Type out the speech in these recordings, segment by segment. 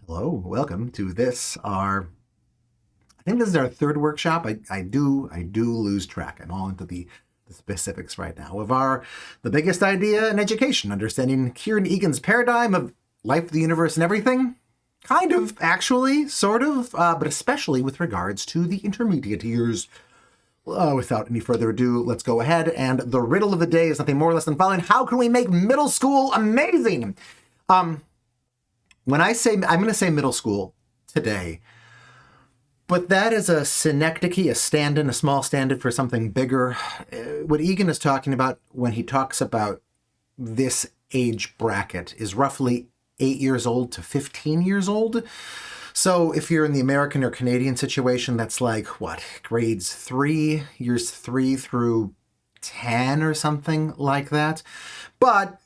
Hello, welcome to I think this is our third workshop. I do lose track. I'm all into the specifics right now of the biggest idea in education, understanding Kieran Egan's paradigm of life, the universe, and everything. Kind of, actually, sort of, but especially with regards to the intermediate years. Without any further ado, let's go ahead. And the riddle of the day is nothing more or less than following. How can we make middle school amazing? When I say, I'm going to say middle school today, but that is a synecdoche, a stand-in, a small stand-in for something bigger. What Egan is talking about when he talks about this age bracket is roughly 8 years old to 15 years old. So if you're in the American or Canadian situation, that's like, what, grades 3, years 3 through 10 or something like that. But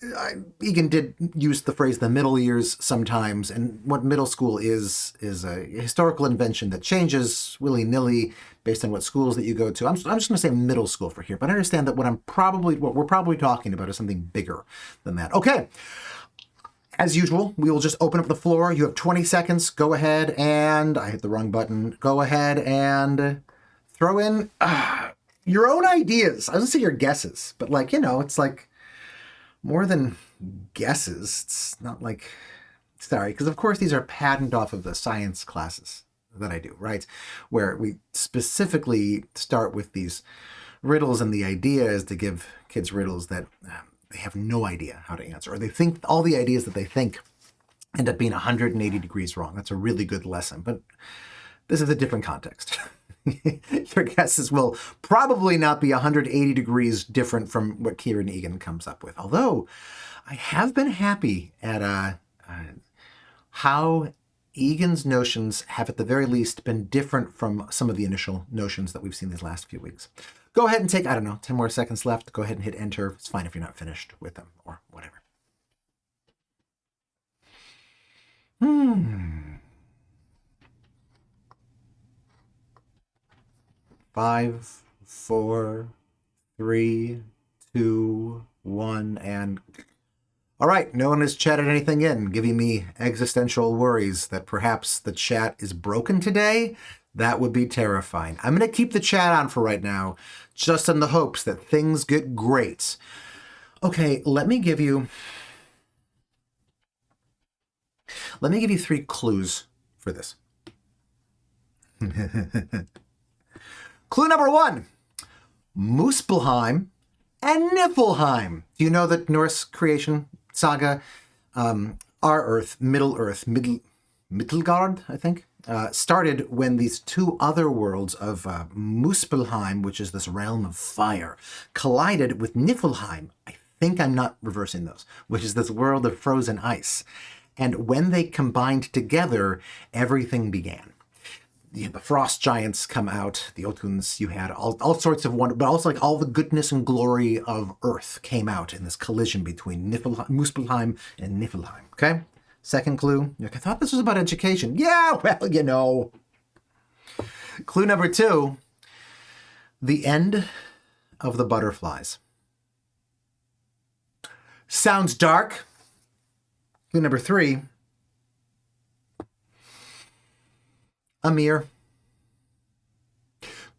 Egan did use the phrase the middle years sometimes, and what middle school is a historical invention that changes willy-nilly based on what schools that you go to. I'm just going to say middle school for here, but I understand that what we're probably talking about is something bigger than that. Okay. As usual, we will just open up the floor. You have 20 seconds. Go ahead and... I hit the wrong button. Go ahead and throw in your own ideas. I was going to say your guesses, but it's like more than guesses. It's not like... Sorry, because of course these are patterned off of the science classes that I do, right? Where we specifically start with these riddles, and the idea is to give kids riddles that... they have no idea how to answer, or they think all the ideas that they think end up being 180 degrees wrong. That's a really good lesson, but this is a different context. Your guesses will probably not be 180 degrees different from what Kieran Egan comes up with. Although I have been happy at how Egan's notions have at the very least been different from some of the initial notions that we've seen these last few weeks. Go ahead and take, 10 more seconds left. Go ahead and hit enter. It's fine if you're not finished with them or whatever. 5, 4, 3, 2, 1, and... All right, no one has chatted anything in, giving me existential worries that perhaps the chat is broken today. That would be terrifying. I'm going to keep the chat on for right now, just in the hopes that things get great. Okay, let me give you 3 clues for this. Clue number 1, Muspelheim and Niflheim. Do you know that Norse creation saga, our Earth, Midgard, I think, started when these two other worlds of Muspelheim, which is this realm of fire, collided with Niflheim. I think I'm not reversing those, which is this world of frozen ice. And when they combined together, everything began. The frost giants come out, the Otuns, you had all sorts of wonder, but also like all the goodness and glory of Earth came out in this collision between Muspelheim and Niflheim. Okay? Second clue. I thought this was about education. Yeah, well, Clue number 2, the end of the butterflies. Sounds dark. Clue number 3, Amir.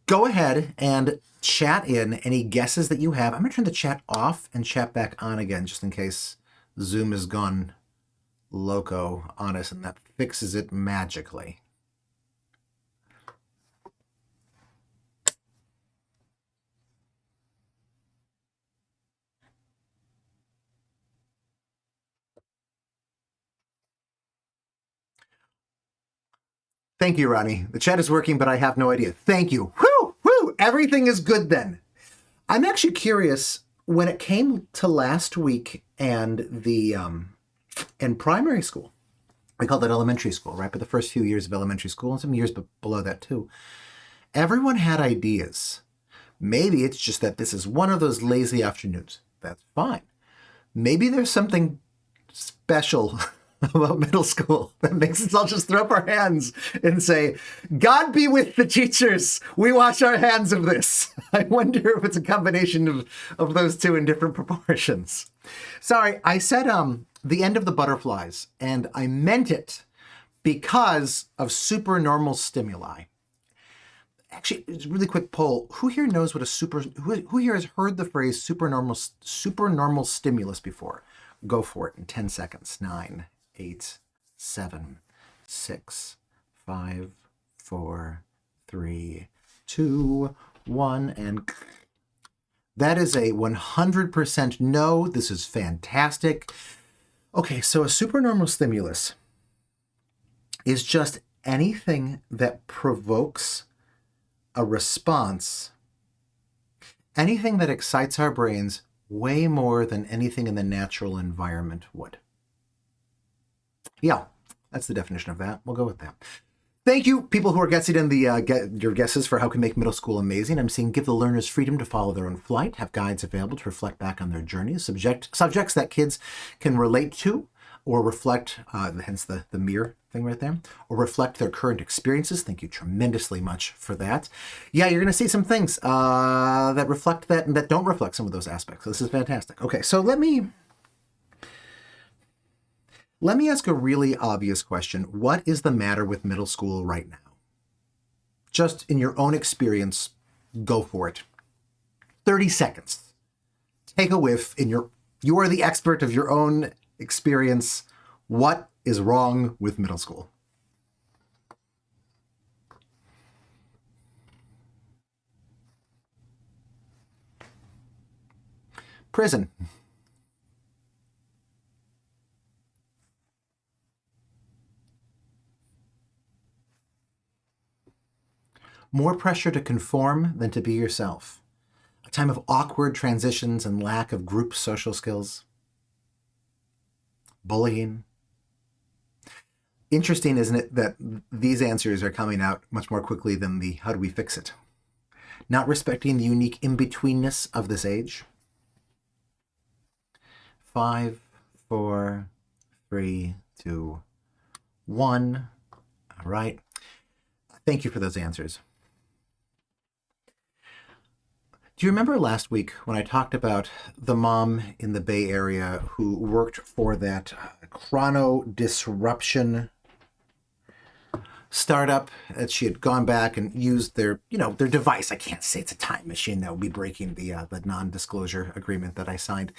Go ahead and chat in any guesses that you have. I'm going to turn the chat off and chat back on again, just in case Zoom has gone loco on us, and that fixes it magically. Thank you, Ronnie. The chat is working, but I have no idea. Thank you. Whew, whew, everything is good then. I'm actually curious, when it came to last week and the in primary school, we call that elementary school, right? But the first few years of elementary school and some years below that too, everyone had ideas. Maybe it's just that this is one of those lazy afternoons. That's fine. Maybe there's something special about middle school that makes us all just throw up our hands and say, God be with the teachers. We wash our hands of this. I wonder if it's a combination of those two in different proportions. Sorry, I said the end of the butterflies, and I meant it because of supernormal stimuli. Actually, it's a really quick poll. Who here knows what who here has heard the phrase supernormal stimulus before? Go for it in 10 seconds. 9, 8, 7, 6, 5, 4, 3, 2, 1, and that is a 100% no. This is fantastic. Okay, so a supernormal stimulus is just anything that provokes a response, anything that excites our brains way more than anything in the natural environment would. Yeah, that's the definition of that. We'll go with that. Thank you, people who are guessing in your guesses for how can make middle school amazing. I'm seeing give the learners freedom to follow their own flight, have guides available to reflect back on their journeys, subjects that kids can relate to or reflect, hence the mirror thing right there, or reflect their current experiences. Thank you tremendously much for that. Yeah, you're going to see some things that reflect that and that don't reflect some of those aspects. This is fantastic. Okay, so let me ask a really obvious question. What is the matter with middle school right now? Just in your own experience, go for it. 30 seconds. Take a whiff. You are the expert of your own experience. What is wrong with middle school? Prison. More pressure to conform than to be yourself. A time of awkward transitions and lack of group social skills. Bullying. Interesting, isn't it, that these answers are coming out much more quickly than the how do we fix it? Not respecting the unique in-betweenness of this age. 5, 4, 3, 2, 1. All right. Thank you for those answers. Do you remember last week when I talked about the mom in the Bay Area who worked for that chrono disruption startup, that she had gone back and used their device? I can't say it's a time machine. That would be breaking the non-disclosure agreement that I signed.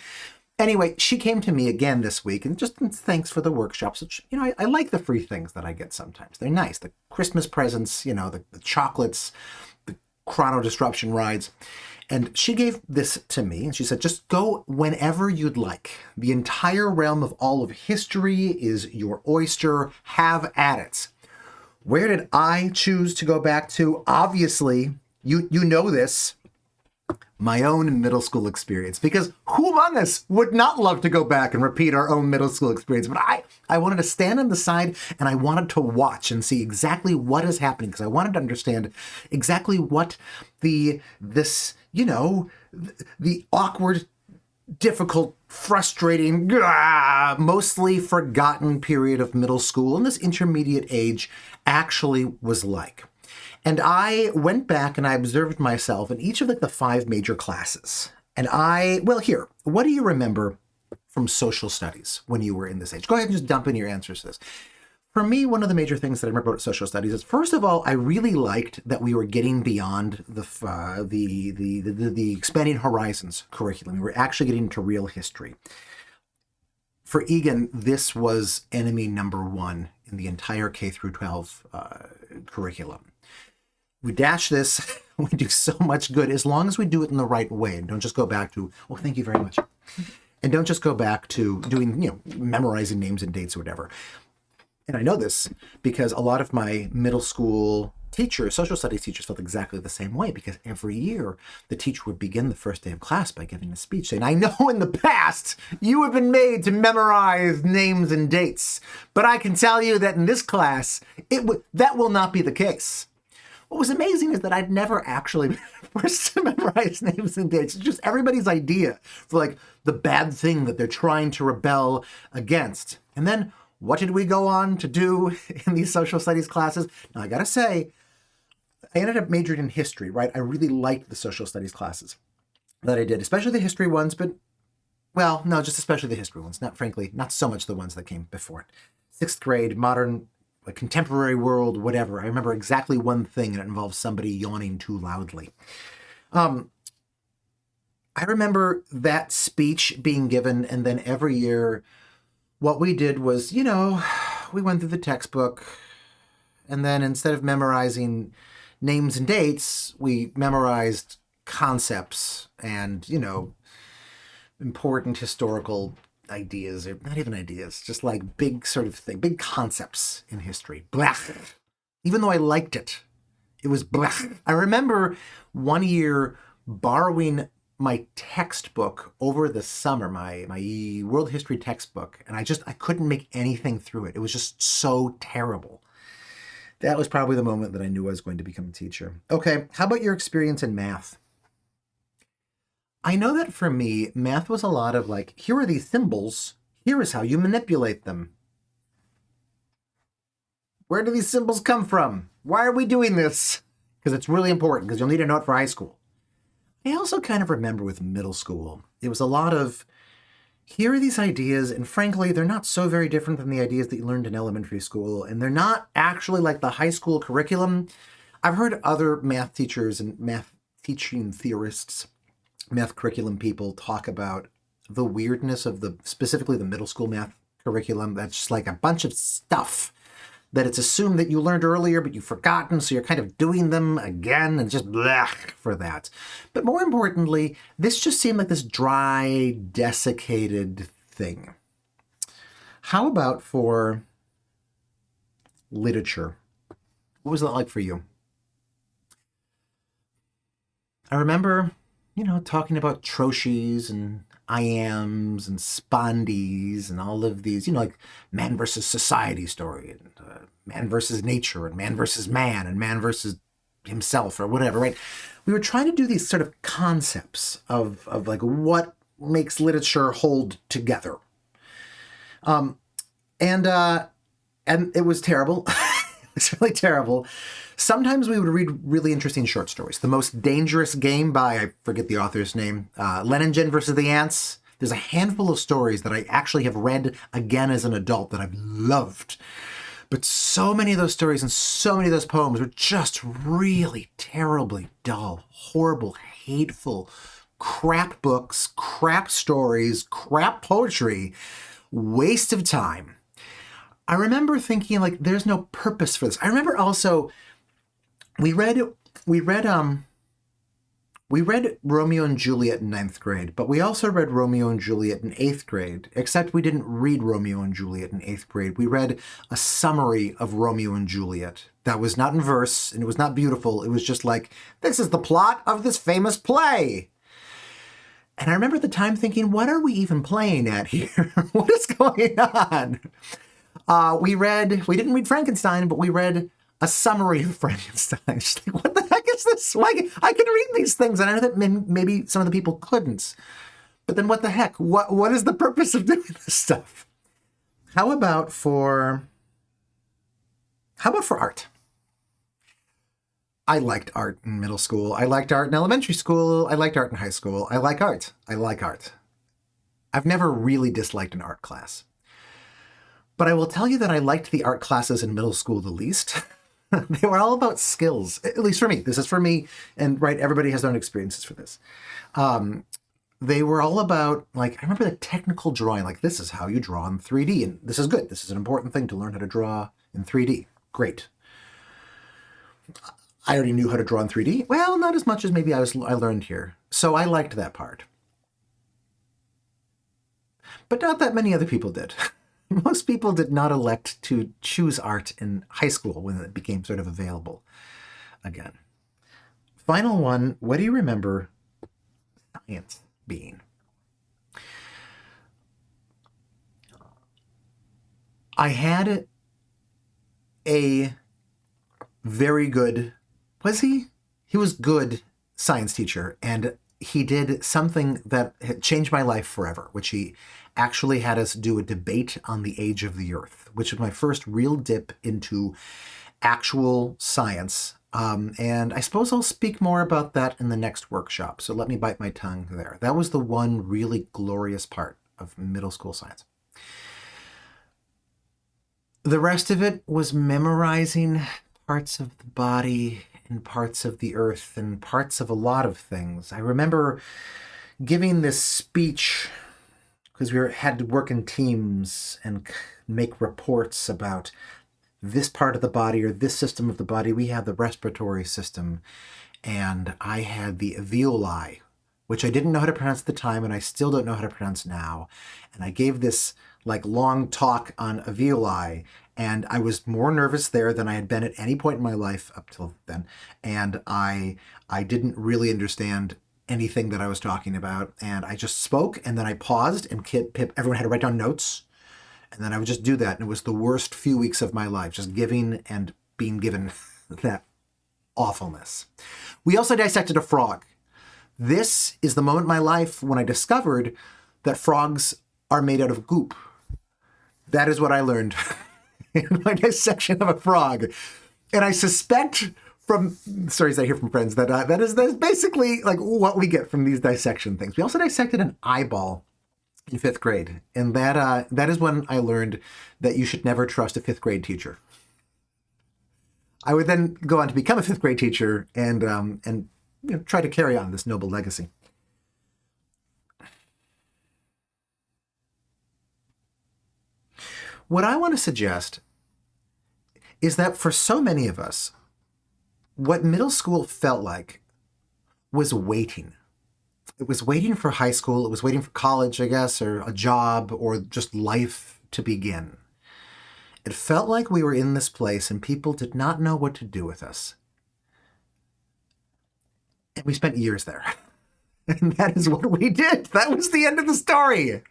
Anyway, she came to me again this week, and just thanks for the workshops. Which, I like the free things that I get sometimes. They're nice. The Christmas presents, the chocolates, the chrono disruption rides. And she gave this to me, and she said, just go whenever you'd like. The entire realm of all of history is your oyster. Have at it. Where did I choose to go back to? Obviously, you know this, my own middle school experience. Because who among us would not love to go back and repeat our own middle school experience? But I wanted to stand on the side, and I wanted to watch and see exactly what is happening, because I wanted to understand exactly what the awkward, difficult, frustrating, mostly forgotten period of middle school and this intermediate age actually was like. And I went back and I observed myself in each of the 5 major classes. And here, what do you remember from social studies when you were in this age? Go ahead and just dump in your answers to this. For me, one of the major things that I remember about social studies is, first of all, I really liked that we were getting beyond the expanding horizons curriculum. We were actually getting into real history. For Egan, this was enemy number 1 in the entire K through 12 curriculum. We dash this, we do so much good as long as we do it in the right way and don't just go back to, oh, thank you very much. And don't just go back to doing, memorizing names and dates or whatever. And I know this because a lot of my middle school teachers, social studies teachers, felt exactly the same way, because every year the teacher would begin the first day of class by giving a speech saying, I know in the past you have been made to memorize names and dates, but I can tell you that in this class, that will not be the case. What was amazing is that I'd never actually been forced to memorize names and dates. It's just everybody's idea for the bad thing that they're trying to rebel against. And then what did we go on to do in these social studies classes? Now, I gotta say, I ended up majoring in history, right? I really liked the social studies classes that I did, especially the history ones, but, just especially the history ones. Not so much the ones that came before it. 6th grade, modern a contemporary world, whatever. I remember exactly one thing, and it involves somebody yawning too loudly. I remember that speech being given, and then every year what we did was, we went through the textbook, and then instead of memorizing names and dates, we memorized concepts and, important historical ideas, or not even ideas, just like big sort of thing, big concepts in history. Blah. Even though I liked it, it was blah. I remember one year borrowing my textbook over the summer, my world history textbook, and I couldn't make anything through it. It was just so terrible. That was probably the moment that I knew I was going to become a teacher. Okay, how about your experience in math? I know that for me, math was a lot of like, here are these symbols, here is how you manipulate them. Where do these symbols come from? Why are we doing this? Because it's really important, because you'll need to know it for high school. I also kind of remember with middle school, it was a lot of, here are these ideas, and frankly, they're not so very different than the ideas that you learned in elementary school, and they're not actually like the high school curriculum. I've heard other math teachers and math teaching theorists, math curriculum people talk about the weirdness of specifically the middle school math curriculum. That's just like a bunch of stuff that it's assumed that you learned earlier, but you've forgotten, so you're kind of doing them again and just blech for that. But more importantly, this just seemed like this dry, desiccated thing. How about for literature? What was that like for you? I remember, talking about trochees and iams and spondies and all of these, like man versus society story, and man versus nature, and man versus man, and man versus himself, or whatever, right? We were trying to do these sort of concepts of like what makes literature hold together. And it was terrible. It was really terrible. Sometimes we would read really interesting short stories. The Most Dangerous Game by, I forget the author's name, Leningen versus the Ants. There's a handful of stories that I actually have read again as an adult that I've loved. But so many of those stories and so many of those poems were just really terribly dull, horrible, hateful, crap books, crap stories, crap poetry, waste of time. I remember thinking, like, there's no purpose for this. I remember also we read Romeo and Juliet in 9th grade, but we also read Romeo and Juliet in 8th grade, except we didn't read Romeo and Juliet in 8th grade. We read a summary of Romeo and Juliet that was not in verse, and it was not beautiful. It was just like, this is the plot of this famous play. And I remember at the time thinking, what are we even playing at here? What is going on? We didn't read Frankenstein, but we read a summary of Frankenstein. Just like, what the heck is this? Why I can read these things, and I know that maybe some of the people couldn't. But then what the heck? What is the purpose of doing this stuff? How about for art? I liked art in middle school. I liked art in elementary school. I liked art in high school. I like art. I like art. I've never really disliked an art class. But I will tell you that I liked the art classes in middle school the least. They were all about skills, at least for me. This is for me, and right, everybody has their own experiences for this. They were all about, like, I remember the technical drawing, like, this is how you draw in 3D, and this is good. This is an important thing to learn how to draw in 3D. Great. I already knew how to draw in 3D. Well, not as much as maybe I learned here. So I liked that part. But not that many other people did. Most people did not elect to choose art in high school when it became sort of available again. Final one, what do you remember science being? I had a very good, he was good science teacher, and he did something that had changed my life forever, which he actually had us do a debate on the age of the Earth, which was my first real dip into actual science. And I suppose I'll speak more about that in the next workshop, so let me bite my tongue there. That was the one really glorious part of middle school science. The rest of it was memorizing parts of the body and parts of the earth and parts of a lot of things. I remember giving this speech because had to work in teams and make reports about this part of the body or this system of the body. We have the respiratory system, and I had the alveoli, which I didn't know how to pronounce at the time, and I still don't know how to pronounce now. And I gave this like long talk on alveoli, and I was more nervous there than I had been at any point in my life up till then. And I didn't really understand anything that I was talking about, and I just spoke, and then I paused, and everyone had to write down notes, and then I would just do that, and it was the worst few weeks of my life, just giving and being given that awfulness. We also dissected a frog. This is the moment in my life when I discovered that frogs are made out of goop. That is what I learned in my dissection of a frog. And I suspect from stories I hear from friends that that's basically like what we get from these dissection things. We also dissected an eyeball in 5th grade. And that is when I learned that you should never trust a 5th grade teacher. I would then go on to become a 5th grade teacher and try to carry on this noble legacy. What I want to suggest is that for so many of us, what middle school felt like was waiting. It was waiting for high school, it was waiting for college, I guess, or a job, or just life to begin. It felt like we were in this place and people did not know what to do with us. And we spent years there. And that is what we did. That was the end of the story.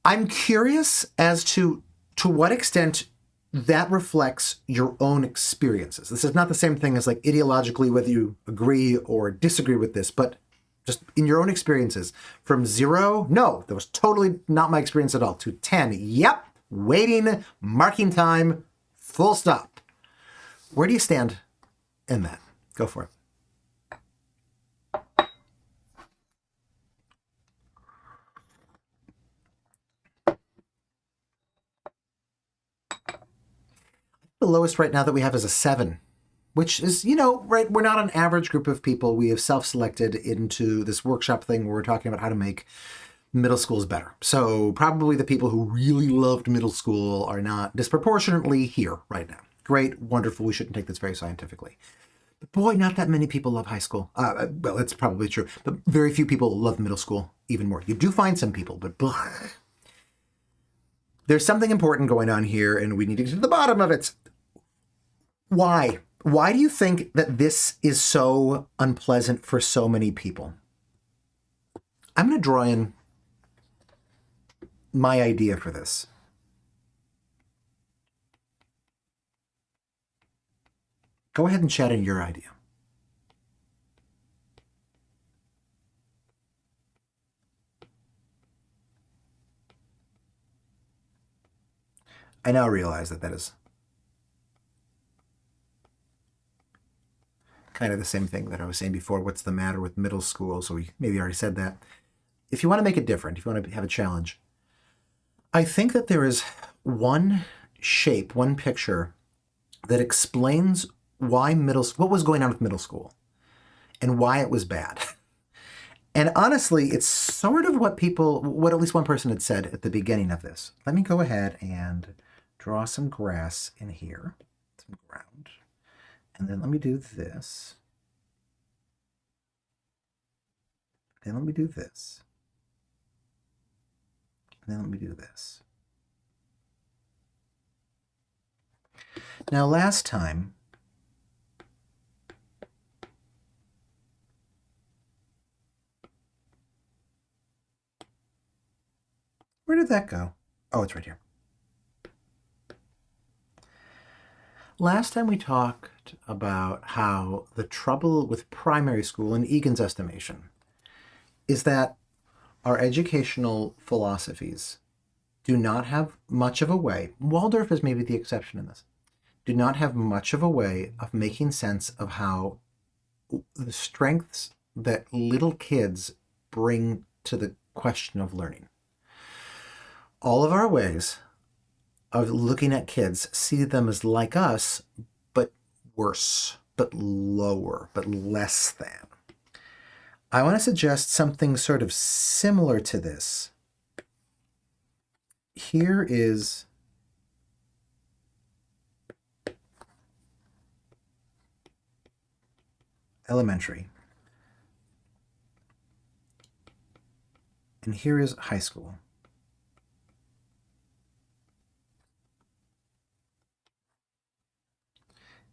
I'm curious as to what extent that reflects your own experiences. This is not the same thing as like ideologically whether you agree or disagree with this, but just in your own experiences. From 0, no, that was totally not my experience at all, to 10, yep, waiting, marking time, full stop. Where do you stand in that? Go for it. The lowest right now that we have is a 7, which is, right, we're not an average group of people. We have self-selected into this workshop thing where we're talking about how to make middle schools better. So probably the people who really loved middle school are not disproportionately here right now. Great, wonderful. We shouldn't take this very scientifically. But boy, not that many people love high school. Well, it's probably true, but very few people love middle school even more. You do find some people, but blah. There's something important going on here, and we need to get to the bottom of it. Why? Why do you think that this is so unpleasant for so many people? I'm going to draw in my idea for this. Go ahead and chat in your idea. I now realize that is kind of the same thing that I was saying before. What's the matter with middle school? So we maybe already said that. If you want to make it different, if you want to have a challenge, I think that there is one shape, one picture that explains why what was going on with middle school and why it was bad. And honestly, it's sort of what at least one person had said at the beginning of this. Let me go ahead and draw some grass in here, some ground. And then let me do this. Then let me do this. And then let me do this. Now, last time, where did that go? Oh, it's right here. Last time we talked about how the trouble with primary school, in Egan's estimation, is that our educational philosophies do not have much of a way, Waldorf is maybe the exception in this, do not have much of a way of making sense of how the strengths that little kids bring to the question of learning. All of our ways of looking at kids, see them as like us, but worse, but lower, but less than. I want to suggest something sort of similar to this. Here is elementary. And here is high school.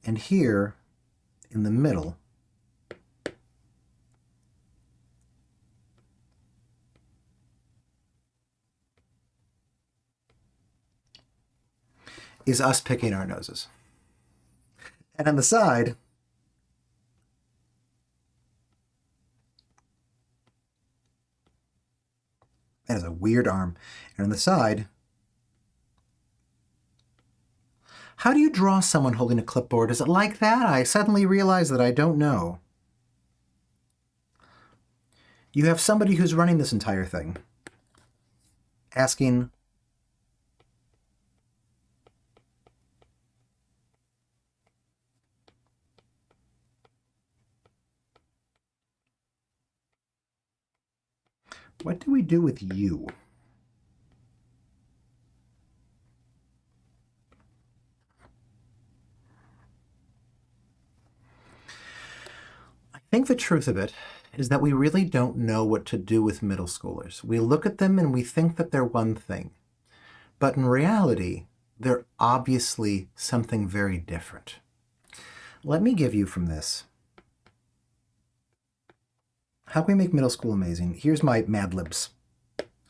And here in the middle is us picking our noses. And on the side, that is a weird arm. And on the side, how do you draw someone holding a clipboard? Is it like that? I suddenly realize that I don't know. You have somebody who's running this entire thing, asking, what do we do with you? I think the truth of it is that we really don't know what to do with middle schoolers. We look at them and we think that they're one thing. But in reality, they're obviously something very different. Let me give you from this. How can we make middle school amazing? Here's my Mad Libs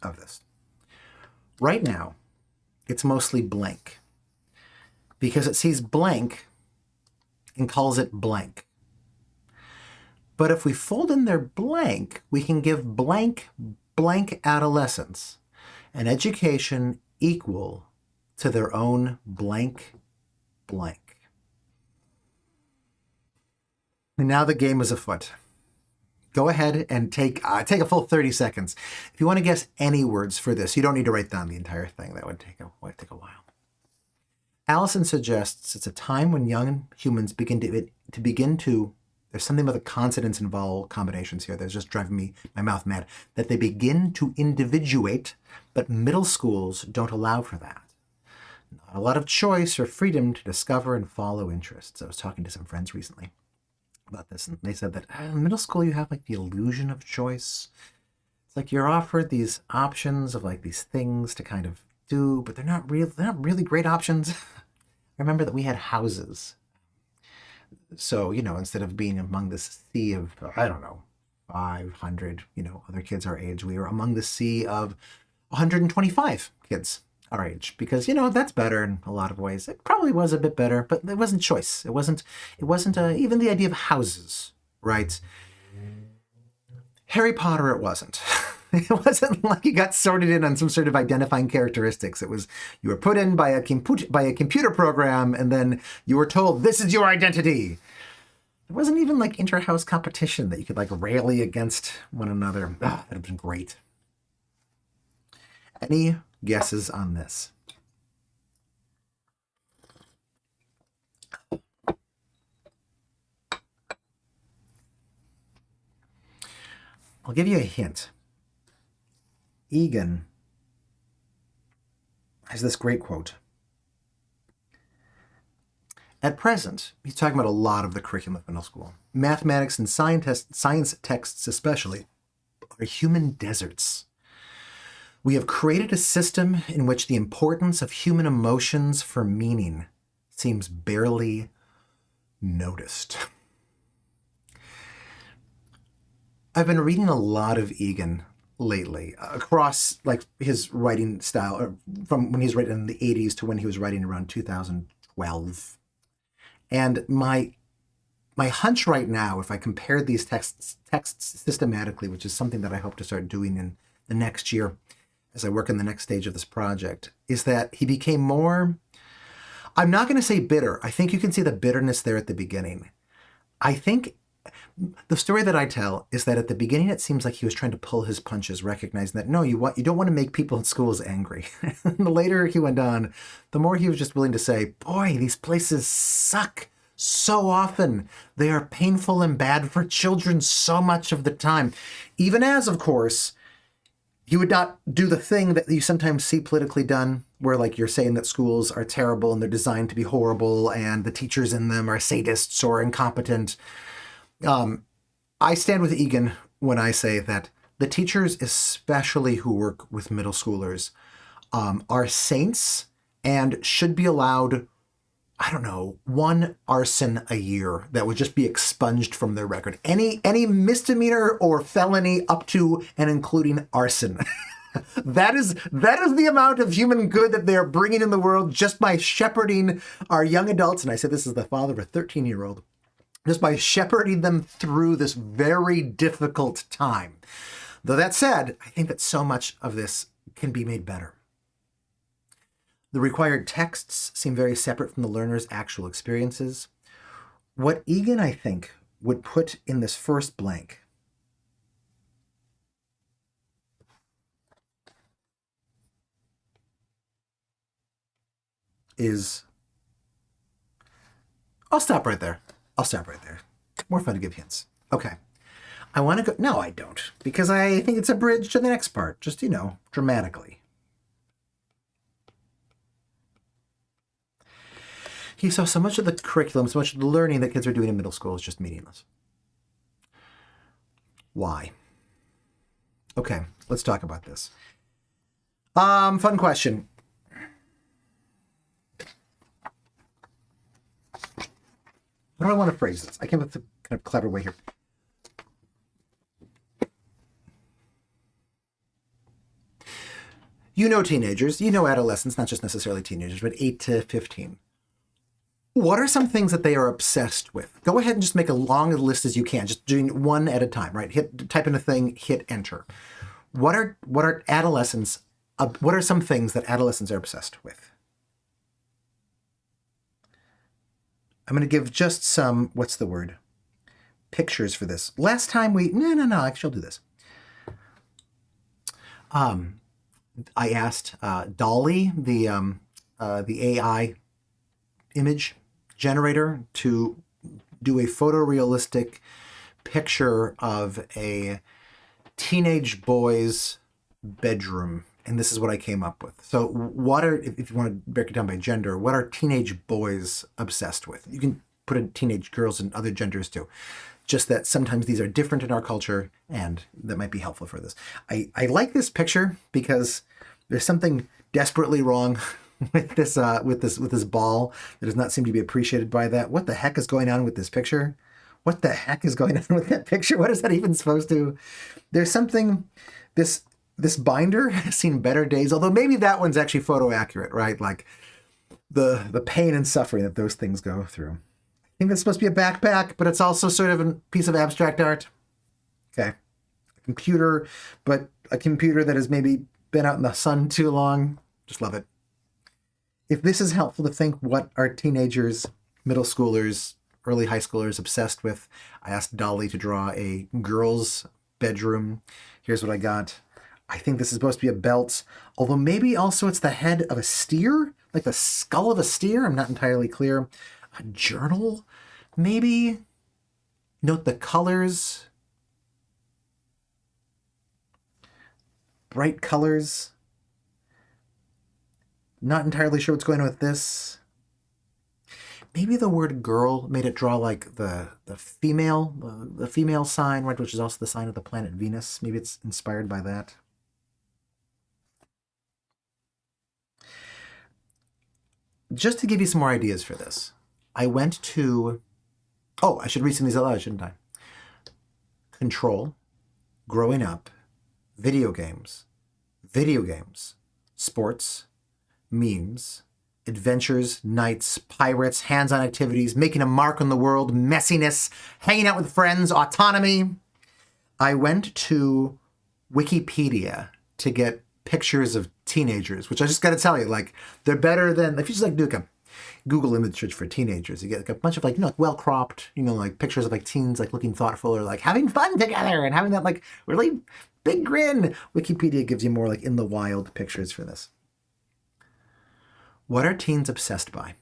of this. Right now, it's mostly blank because it sees blank and calls it blank. But if we fold in their blank, we can give blank adolescents an education equal to their own blank. And now the game is afoot. Go ahead and take a full 30 seconds. If you want to guess any words for this, you don't need to write down the entire thing. That would take a while. Allison suggests it's a time when young humans begin to there's something about the consonants and vowel combinations here that's just driving my mouth mad, that they begin to individuate, but middle schools don't allow for that. Not a lot of choice or freedom to discover and follow interests. I was talking to some friends recently about this, and they said that in middle school you have like the illusion of choice. It's like you're offered these options of like these things to kind of do, but they're not really great options. I remember that we had houses. So, instead of being among this sea of, 500, other kids our age, we were among the sea of 125 kids our age, because, that's better in a lot of ways. It probably was a bit better, but it wasn't choice. It wasn't even the idea of houses, right? Harry Potter, it wasn't. It wasn't like you got sorted in on some sort of identifying characteristics. It was, you were put in by a computer program, and then you were told, this is your identity. There wasn't even like inter-house competition that you could like rally against one another. That would have been great. Any guesses on this? I'll give you a hint. Egan has this great quote. At present, he's talking about a lot of the curriculum of middle school. Mathematics and science texts especially are human deserts. We have created a system in which the importance of human emotions for meaning seems barely noticed. I've been reading a lot of Egan lately, across like his writing style, or from when he's writing in the 80s to when he was writing around 2012. And my hunch right now, if I compare these texts systematically, which is something that I hope to start doing in the next year as I work in the next stage of this project, is that he became more, I'm not going to say bitter. I think you can see the bitterness there at the beginning. I think The story that I tell is that at the beginning, it seems like he was trying to pull his punches, recognizing that, no, you don't want to make people in schools angry. The later he went on, the more he was just willing to say, boy, these places suck so often. They are painful and bad for children so much of the time. Even as, of course, he would not do the thing that you sometimes see politically done, where like you're saying that schools are terrible and they're designed to be horrible and the teachers in them are sadists or incompetent. I stand with Egan when I say that the teachers, especially who work with middle schoolers, are saints and should be allowed, I don't know, one arson a year that would just be expunged from their record. Any misdemeanor or felony up to and including arson. That is the amount of human good that they are bringing in the world just by shepherding our young adults. And I say this as the father of a 13-year-old. Just by shepherding them through this very difficult time. Though that said, I think that so much of this can be made better. The required texts seem very separate from the learner's actual experiences. What Egan, I think, would put in this first blank is... I'll stop right there. More fun to give hints. Okay. I want to go... No, I don't. Because I think it's a bridge to the next part. Just, dramatically. He saw so much of the curriculum, so much of the learning that kids are doing in middle school is just meaningless. Why? Okay, let's talk about this. Fun question. How do I want to phrase this? I came up with a kind of clever way here. Teenagers, adolescents, not just necessarily teenagers, but 8 to 15. What are some things that they are obsessed with? Go ahead and just make a long list as you can, just doing one at a time, right? Type in a thing, hit enter. What are adolescents, what are some things that adolescents are obsessed with? I'm going to give just some, what's the word? Pictures for this. Last time no, actually I'll do this. I asked Dolly, the AI image generator, to do a photorealistic picture of a teenage boy's bedroom. And this is what I came up with. So if you want to break it down by gender, what are teenage boys obsessed with? You can put in teenage girls and other genders too. Just that sometimes these are different in our culture, and that might be helpful for this. I like this picture because there's something desperately wrong with this ball that does not seem to be appreciated by that. What the heck is going on with this picture? What the heck is going on with that picture? What is that even supposed to? There's something, this binder has seen better days, although maybe that one's actually photo accurate, right? Like the pain and suffering that those things go through. I think that's supposed to be a backpack, but it's also sort of a piece of abstract art. Okay. A computer, but a computer that has maybe been out in the sun too long. Just love it. If this is helpful to think what are teenagers, middle schoolers, early high schoolers obsessed with, I asked Dolly to draw a girl's bedroom. Here's what I got. I think this is supposed to be a belt, although maybe also it's the head of a steer, like the skull of a steer. I'm not entirely clear. A journal, maybe. Note the colors. Bright colors. Not entirely sure what's going on with this. Maybe the word girl made it draw like the female sign, right, which is also the sign of the planet Venus. Maybe it's inspired by that. Just to give you some more ideas for this, I went to... Oh, I should read some of these out loud, shouldn't I? Control, growing up, video games, sports, memes, adventures, nights, pirates, hands-on activities, making a mark on the world, messiness, hanging out with friends, autonomy. I went to Wikipedia to get pictures of teenagers, which I just got to tell you, like, they're better than, if you just like Nuka, Google image search for teenagers, you get like a bunch of like, like well-cropped, like pictures of like teens like looking thoughtful or like having fun together and having that like really big grin. Wikipedia gives you more like in the wild pictures for this. What are teens obsessed by?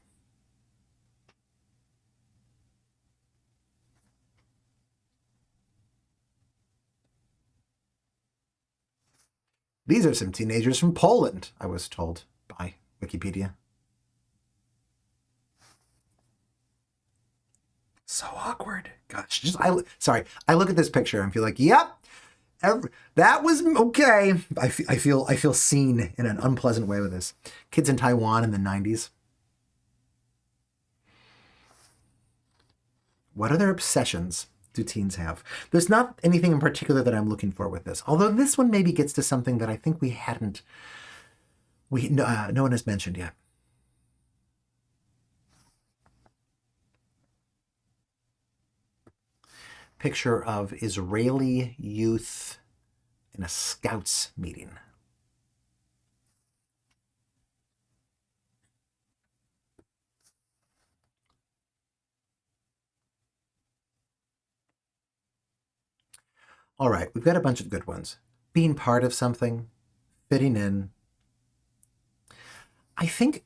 These are some teenagers from Poland, I was told by Wikipedia. So awkward. Gosh, I look at this picture and feel like, yep, that was okay. I feel seen in an unpleasant way with this. Kids in Taiwan in the 90s. What other obsessions do teens have? There's not anything in particular that I'm looking for with this, although this one maybe gets to something that I think no one has mentioned yet. Picture of Israeli youth in a Scouts meeting. All right, we've got a bunch of good ones. Being part of something, fitting in. I think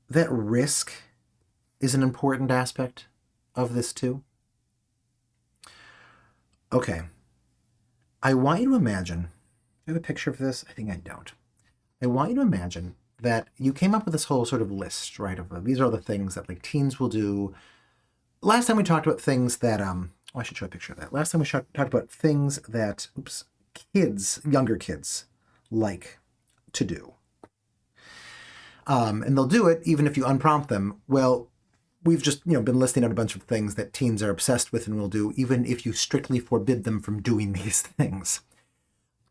that risk is an important aspect of this too. Okay, I want you to imagine, do I have a picture of this? I think I don't. I want you to imagine that you came up with this whole sort of list, right, of these are all the things that like teens will do. Last time we talked about things that, I should show a picture of that. Last time we talked about things that, younger kids like to do. And they'll do it even if you unprompt them. Well, we've just, been listing out a bunch of things that teens are obsessed with and will do, even if you strictly forbid them from doing these things.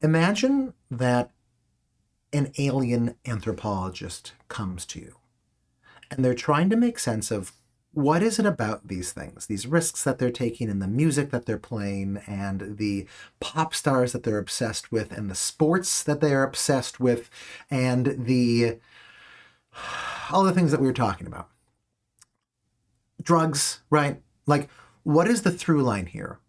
Imagine that an alien anthropologist comes to you and they're trying to make sense of what is it about these things, these risks that they're taking and the music that they're playing and the pop stars that they're obsessed with and the sports that they are obsessed with and all the things that we were talking about. Drugs, right? Like, what is the through line here?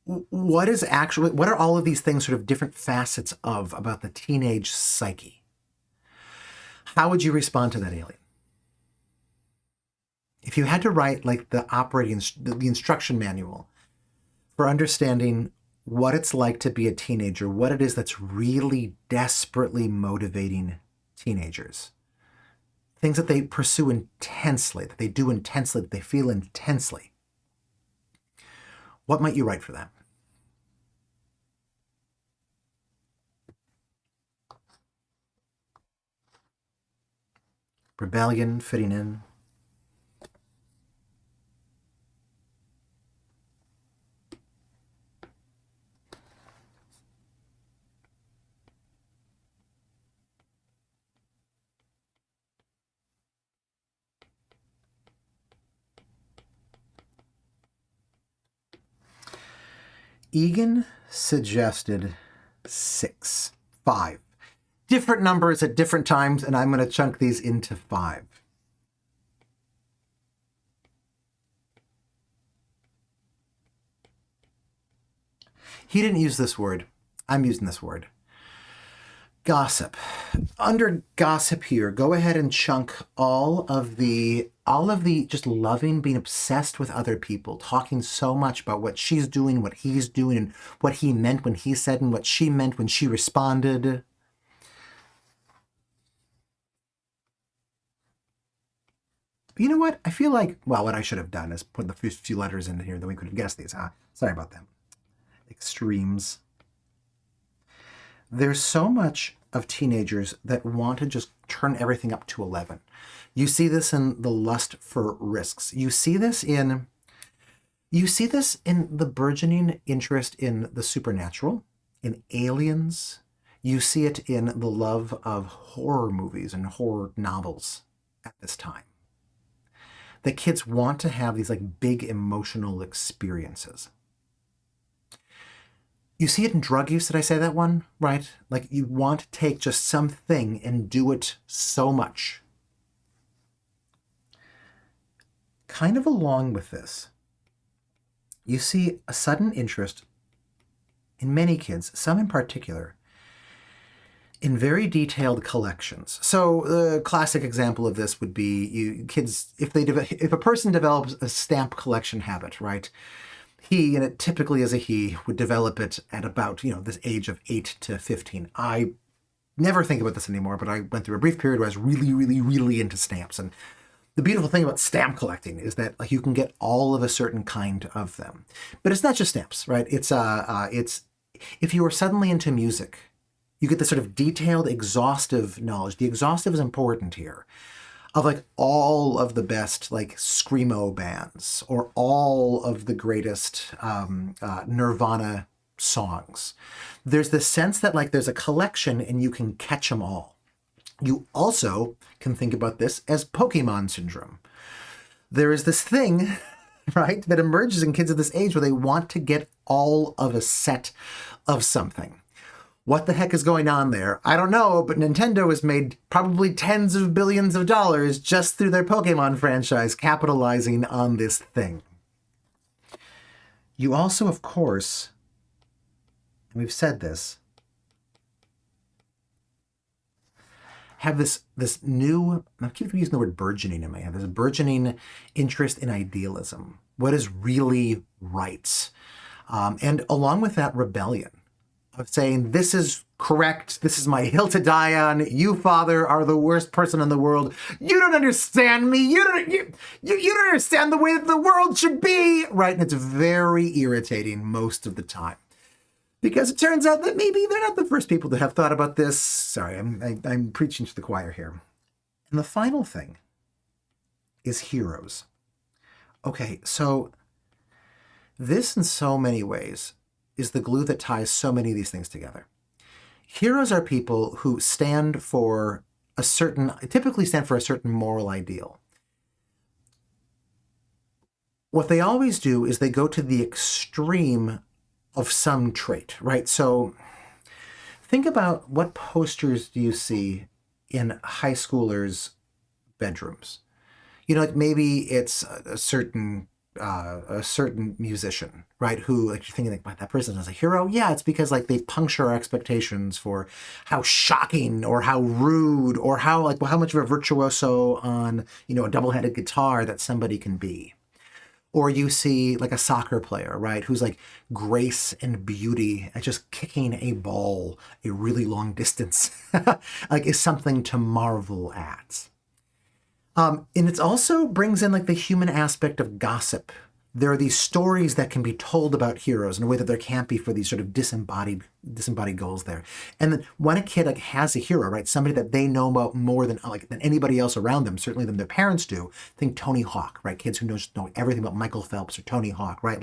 What are all of these things sort of different facets of about the teenage psyche? How would you respond to that alien? If you had to write like the instruction manual for understanding what it's like to be a teenager, what it is that's really desperately motivating teenagers, things that they pursue intensely, that they do intensely, that they feel intensely, what might you write for that? Rebellion, fitting in. Egan suggested 5 different numbers at different times, and I'm going to chunk these into 5. He didn't use this word. I'm using this word. Gossip. Under gossip here, go ahead and chunk all of the just loving, being obsessed with other people, talking so much about what she's doing, what he's doing, and what he meant when he said and what she meant when she responded. But you know what? I feel like, well, what I should have done is put the first few letters in here, then we could have guessed these. Sorry about that. Extremes. There's so much of teenagers that want to just turn everything up to 11. You see this in the lust for risks. You see this in the burgeoning interest in the supernatural, in aliens. You see it in the love of horror movies and horror novels at this time. The kids want to have these like big emotional experiences. You see it in drug use. Did I say that one? Right? Like you want to take just something and do it so much. kind of along with this, you see a sudden interest in many kids, some in particular, in very detailed collections. So the classic example of this would be kids, if a person develops a stamp collection habit, right? He, and it typically is a he, would develop it at about, this age of 8 to 15. I never think about this anymore, but I went through a brief period where I was really, really, really into stamps. And the beautiful thing about stamp collecting is that you can get all of a certain kind of them. But it's not just stamps, right? It's if you are suddenly into music, you get this sort of detailed, exhaustive knowledge. The exhaustive is important here, of all of the best screamo bands or all of the greatest Nirvana songs. There's this sense that there's a collection and you can catch them all. You also can think about this as Pokemon syndrome. There is this thing, right, that emerges in kids at this age where they want to get all of a set of something. What the heck is going on there? I don't know, but Nintendo has made probably tens of billions of dollars just through their Pokemon franchise, capitalizing on this thing. You also, of course, and we've said this, have this new, I keep using the word burgeoning in my head, this burgeoning interest in idealism, what is really right. And along with that, rebellion of saying, this is correct, this is my hill to die on, you, Father, are the worst person in the world, you don't understand me, you don't understand the way that the world should be, right? And it's very irritating most of the time. Because it turns out that maybe they're not the first people to have thought about this. Sorry, I'm preaching to the choir here. And the final thing is heroes. Okay, so this in so many ways is the glue that ties so many of these things together. Heroes are people who typically stand for a certain moral ideal. What they always do is they go to the extreme of some trait, right? So think about what posters do you see in high schoolers' bedrooms? Maybe it's a certain musician, right? Who you're thinking that person is a hero. Yeah, it's because they puncture our expectations for how shocking or how rude or how much of a virtuoso on a double-headed guitar that somebody can be. Or you see a soccer player, right, who's grace and beauty at just kicking a ball a really long distance, is something to marvel at. And it also brings in the human aspect of gossip. There are these stories that can be told about heroes in a way that there can't be for these sort of disembodied goals there. And then when a kid has a hero, right, somebody that they know about more than anybody else around them, certainly than their parents do, think Tony Hawk, right? Kids who know everything about Michael Phelps or Tony Hawk, right?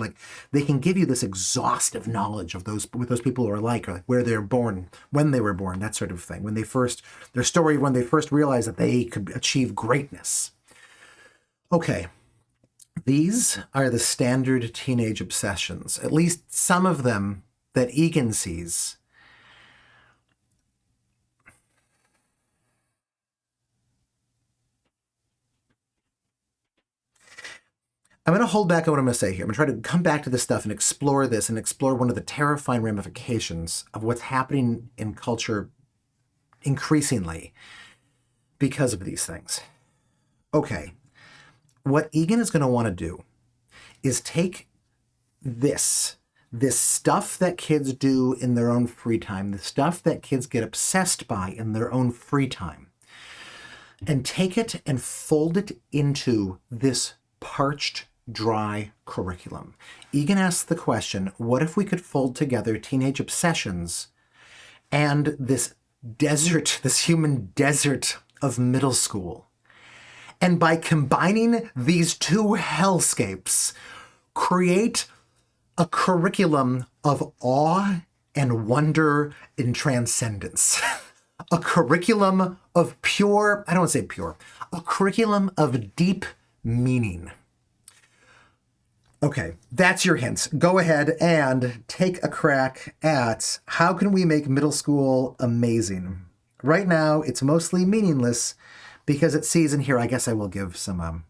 They can give you this exhaustive knowledge of what those people are or where they're born, when they were born, that sort of thing. Their story when they first realized that they could achieve greatness. Okay. These are the standard teenage obsessions, at least some of them that Egan sees. I'm going to hold back on what I'm going to say here. I'm going to try to come back to this stuff and explore this and explore one of the terrifying ramifications of what's happening in culture increasingly because of these things. Okay. What Egan is going to want to do is take this stuff that kids do in their own free time, the stuff that kids get obsessed by in their own free time, and take it and fold it into this parched, dry curriculum. Egan asks the question, what if we could fold together teenage obsessions and this human desert of middle school? And by combining these two hellscapes, create a curriculum of awe and wonder and transcendence. A curriculum of a curriculum of deep meaning. Okay, that's your hints. Go ahead and take a crack at how can we make middle school amazing. Right now, it's mostly meaningless, because it sees in here, I guess I will give some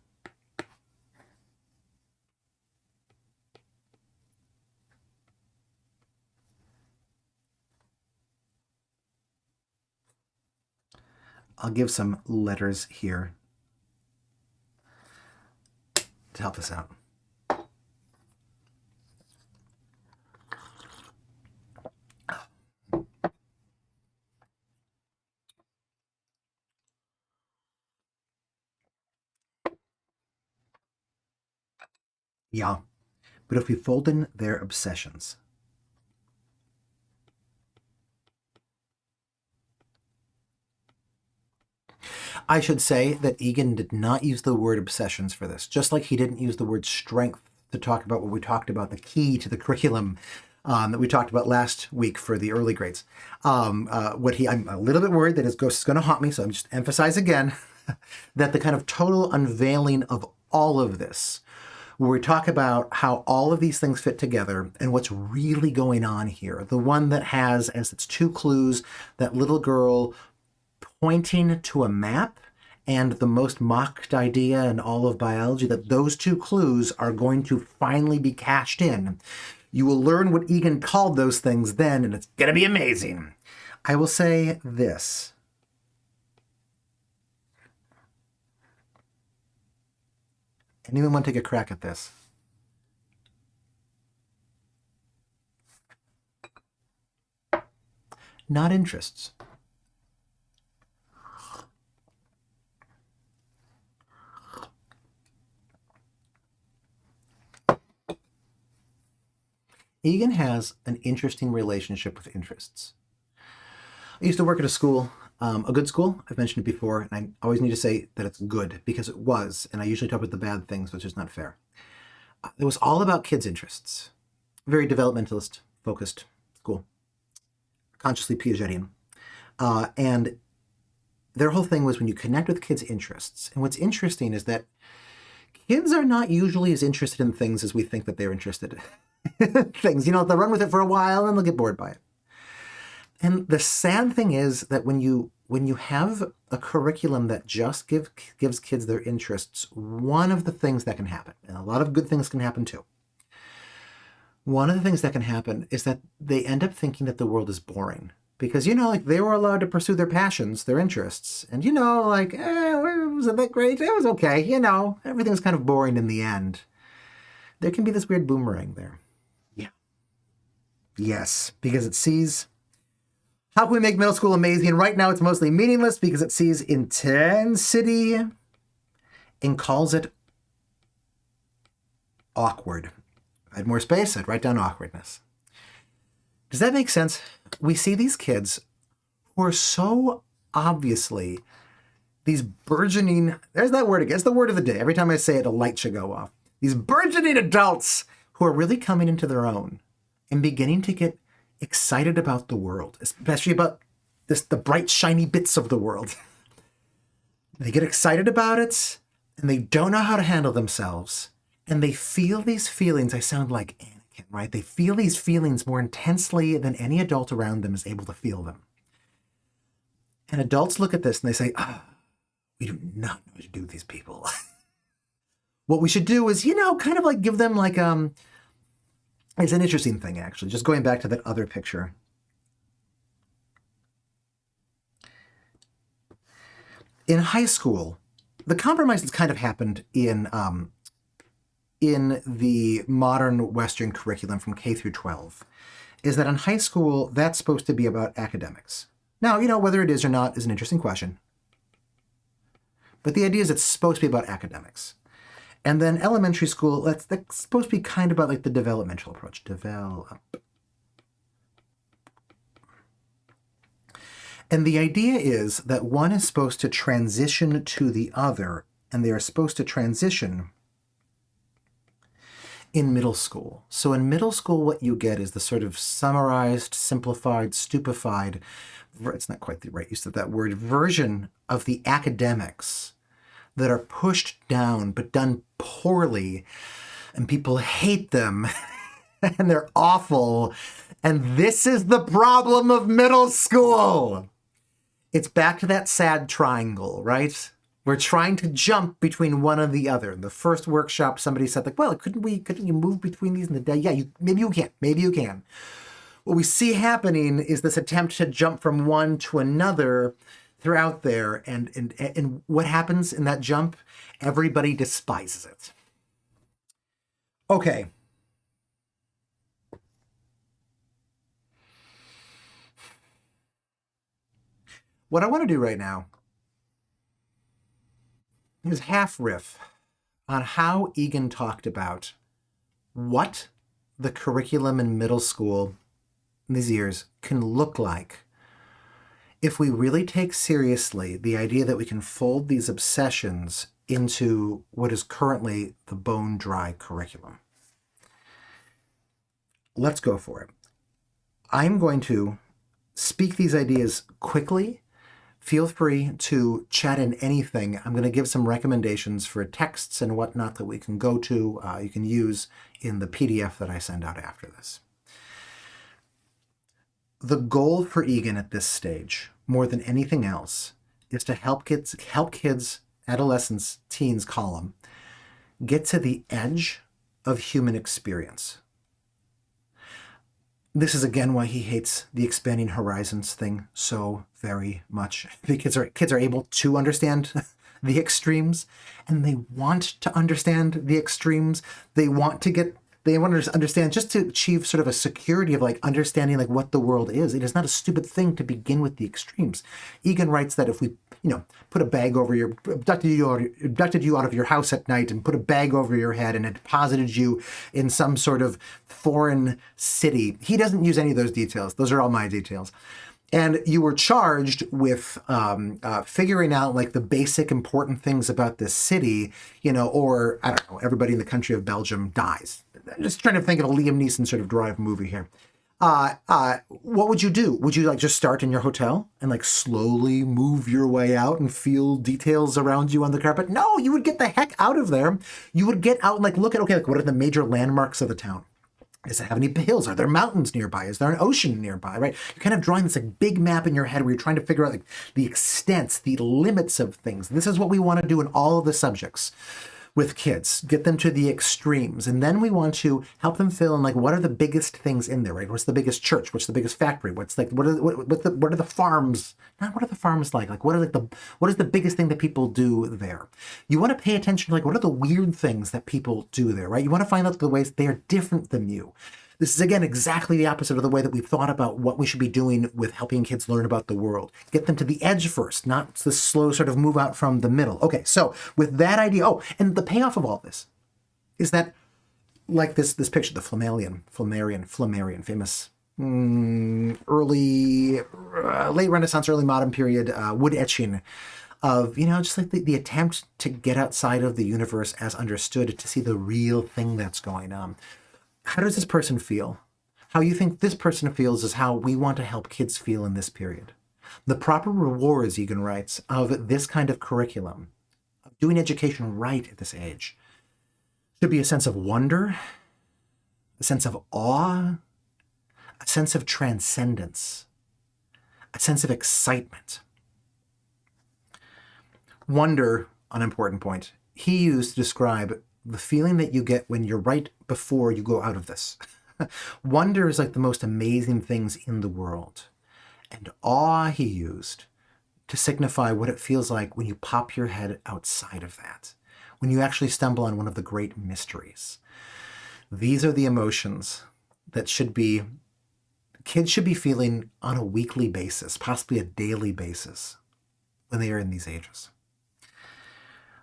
I'll give some letters here to help this out. Yeah, but if we fold in their obsessions, I should say that Egan did not use the word obsessions for this, just like he didn't use the word strength to talk about what we talked about, the key to the curriculum that we talked about last week for the early grades. I'm a little bit worried that his ghost is going to haunt me, so I'm just emphasize again that the kind of total unveiling of all of this, where we talk about how all of these things fit together and what's really going on here. The one that has as its two clues that little girl pointing to a map and the most mocked idea in all of biology, that those two clues are going to finally be cashed in. You will learn what Egan called those things then, and it's going to be amazing. I will say this. Anyone want to take a crack at this? Not interests. Egan has an interesting relationship with interests. I used to work at a school, a good school. I've mentioned it before, and I always need to say that it's good because it was, and I usually talk about the bad things, which is not fair. It was all about kids' interests. Very developmentalist focused school, consciously Piagetian. And their whole thing was when you connect with kids' interests. And what's interesting is that kids are not usually as interested in things as we think that they're interested in. Things, they'll run with it for a while and they'll get bored by it. And the sad thing is that when you have a curriculum that just gives kids their interests, one of the things that can happen, and a lot of good things can happen too, one of the things that can happen is that they end up thinking that the world is boring. Because, they were allowed to pursue their passions, their interests. And, wasn't that great? It was okay. Everything was kind of boring in the end. There can be this weird boomerang there. Yeah. Yes, because it sees, how can we make middle school amazing? Right now it's mostly meaningless because it sees intensity and calls it awkward. If I had more space, I'd write down awkwardness. Does that make sense? We see these kids who are so obviously these burgeoning, there's that word again, it's the word of the day. Every time I say it, a light should go off. These burgeoning adults who are really coming into their own and beginning to get excited about the world, especially about the bright, shiny bits of the world. They get excited about it, and they don't know how to handle themselves, and they feel these feelings. I sound like Anakin, right? They feel these feelings more intensely than any adult around them is able to feel them. And adults look at this and they say, we do not know what to do with these people. What we should do is, kind of like give them like, it's an interesting thing, actually, just going back to that other picture. In high school, the compromise that's kind of happened in the modern Western curriculum from K through 12 is that in high school, that's supposed to be about academics. Now, whether it is or not is an interesting question. But the idea is it's supposed to be about academics. And then elementary school, that's supposed to be kind of about like the developmental approach. Develop. And the idea is that one is supposed to transition to the other, and they are supposed to transition in middle school. So in middle school, what you get is the sort of summarized, simplified, stupefied, it's not quite the right use of that word, version of the academics that are pushed down but done poorly, and people hate them and they're awful. And this is the problem of middle school. It's back to that sad triangle, right? We're trying to jump between one and the other. In the first workshop, somebody said, like, well, couldn't you move between these in the day? Yeah, maybe you can. What we see happening is this attempt to jump from one to another They're out there, and what happens in that jump? Everybody despises it. Okay. What I want to do right now is half riff on how Egan talked about what the curriculum in middle school in these years can look like if we really take seriously the idea that we can fold these obsessions into what is currently the bone dry curriculum. Let's go for it. I'm going to speak these ideas quickly. Feel free to chat in anything. I'm going to give some recommendations for texts and whatnot that we can go to, you can use in the PDF that I send out after this. The goal for Egan at this stage, more than anything else, is to help kids, adolescents, teens, column, get to the edge of human experience. This is again why he hates the expanding horizons thing so very much. The kids are able to understand the extremes, and they want to understand the extremes. They want to understand just to achieve sort of a security of like understanding like what the world is. It is not a stupid thing to begin with the extremes. Egan writes that if we, put a bag over abducted you out of your house at night and put a bag over your head and it deposited you in some sort of foreign city. He doesn't use any of those details. Those are all my details. And you were charged with figuring out like the basic important things about this city, or I don't know, everybody in the country of Belgium dies. I'm just trying to think of a Liam Neeson sort of drive movie here. What would you do? Would you like just start in your hotel and like slowly move your way out and feel details around you on the carpet? No, you would get the heck out of there. You would get out and like look at, okay, like what are the major landmarks of the town? Does it have any hills? Are there mountains nearby? Is there an ocean nearby, right? You're kind of drawing this like big map in your head where you're trying to figure out like the extents, the limits of things. This is what we want to do in all of the subjects with kids, get them to the extremes. And then we want to help them fill in like, what are the biggest things in there, right? What's the biggest church? What's the biggest factory? What's like, what are the farms? Not what are the farms like? Like, what is the biggest thing that people do there? You want to pay attention to like, what are the weird things that people do there, right? You want to find out the ways they are different than you. This is, again, exactly the opposite of the way that we've thought about what we should be doing with helping kids learn about the world. Get them to the edge first, not the slow sort of move out from the middle. Okay, so with that idea, and the payoff of all this is that, like this picture, the Flammarion, famous early, late Renaissance, early modern period wood etching of, just like the attempt to get outside of the universe as understood, to see the real thing that's going on. How does this person feel? How you think this person feels is how we want to help kids feel in this period. The proper rewards, Egan writes, of this kind of curriculum, of doing education right at this age, should be a sense of wonder, a sense of awe, a sense of transcendence, a sense of excitement. Wonder, an important point, he used to describe the feeling that you get when you're right before you go out of this. Wonder is like the most amazing things in the world. And awe he used to signify what it feels like when you pop your head outside of that, when you actually stumble on one of the great mysteries. These are the emotions that kids should be feeling on a weekly basis, possibly a daily basis, when they are in these ages.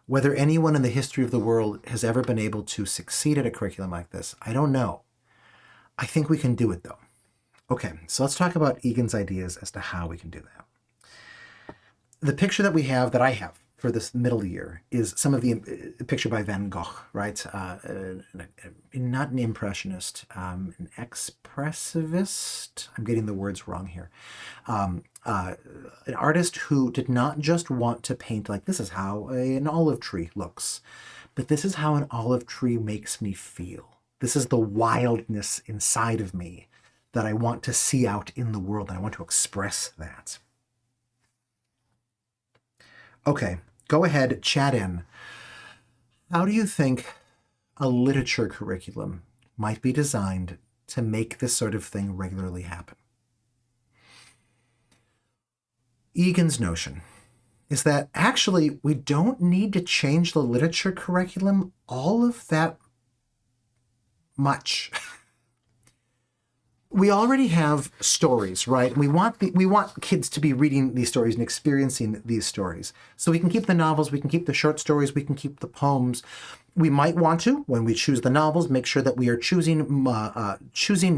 Whether anyone in the history of the world has ever been able to succeed at a curriculum like this, I don't know. I think we can do it, though. Okay, so let's talk about Egan's ideas as to how we can do that. The picture that I have for this middle year is some of the picture by Van Gogh, right? Not an impressionist, an expressivist. I'm getting the words wrong here. An artist who did not just want to paint like this is how an olive tree looks, but this is how an olive tree makes me feel. This is the wildness inside of me that I want to see out in the world, and I want to express that. Okay, go ahead, chat in. How do you think a literature curriculum might be designed to make this sort of thing regularly happen? Egan's notion is that actually we don't need to change the literature curriculum all of that much. We already have stories, right? We want kids to be reading these stories and experiencing these stories. So we can keep the novels, we can keep the short stories, we can keep the poems. We might want to, when we choose the novels, make sure that we are choosing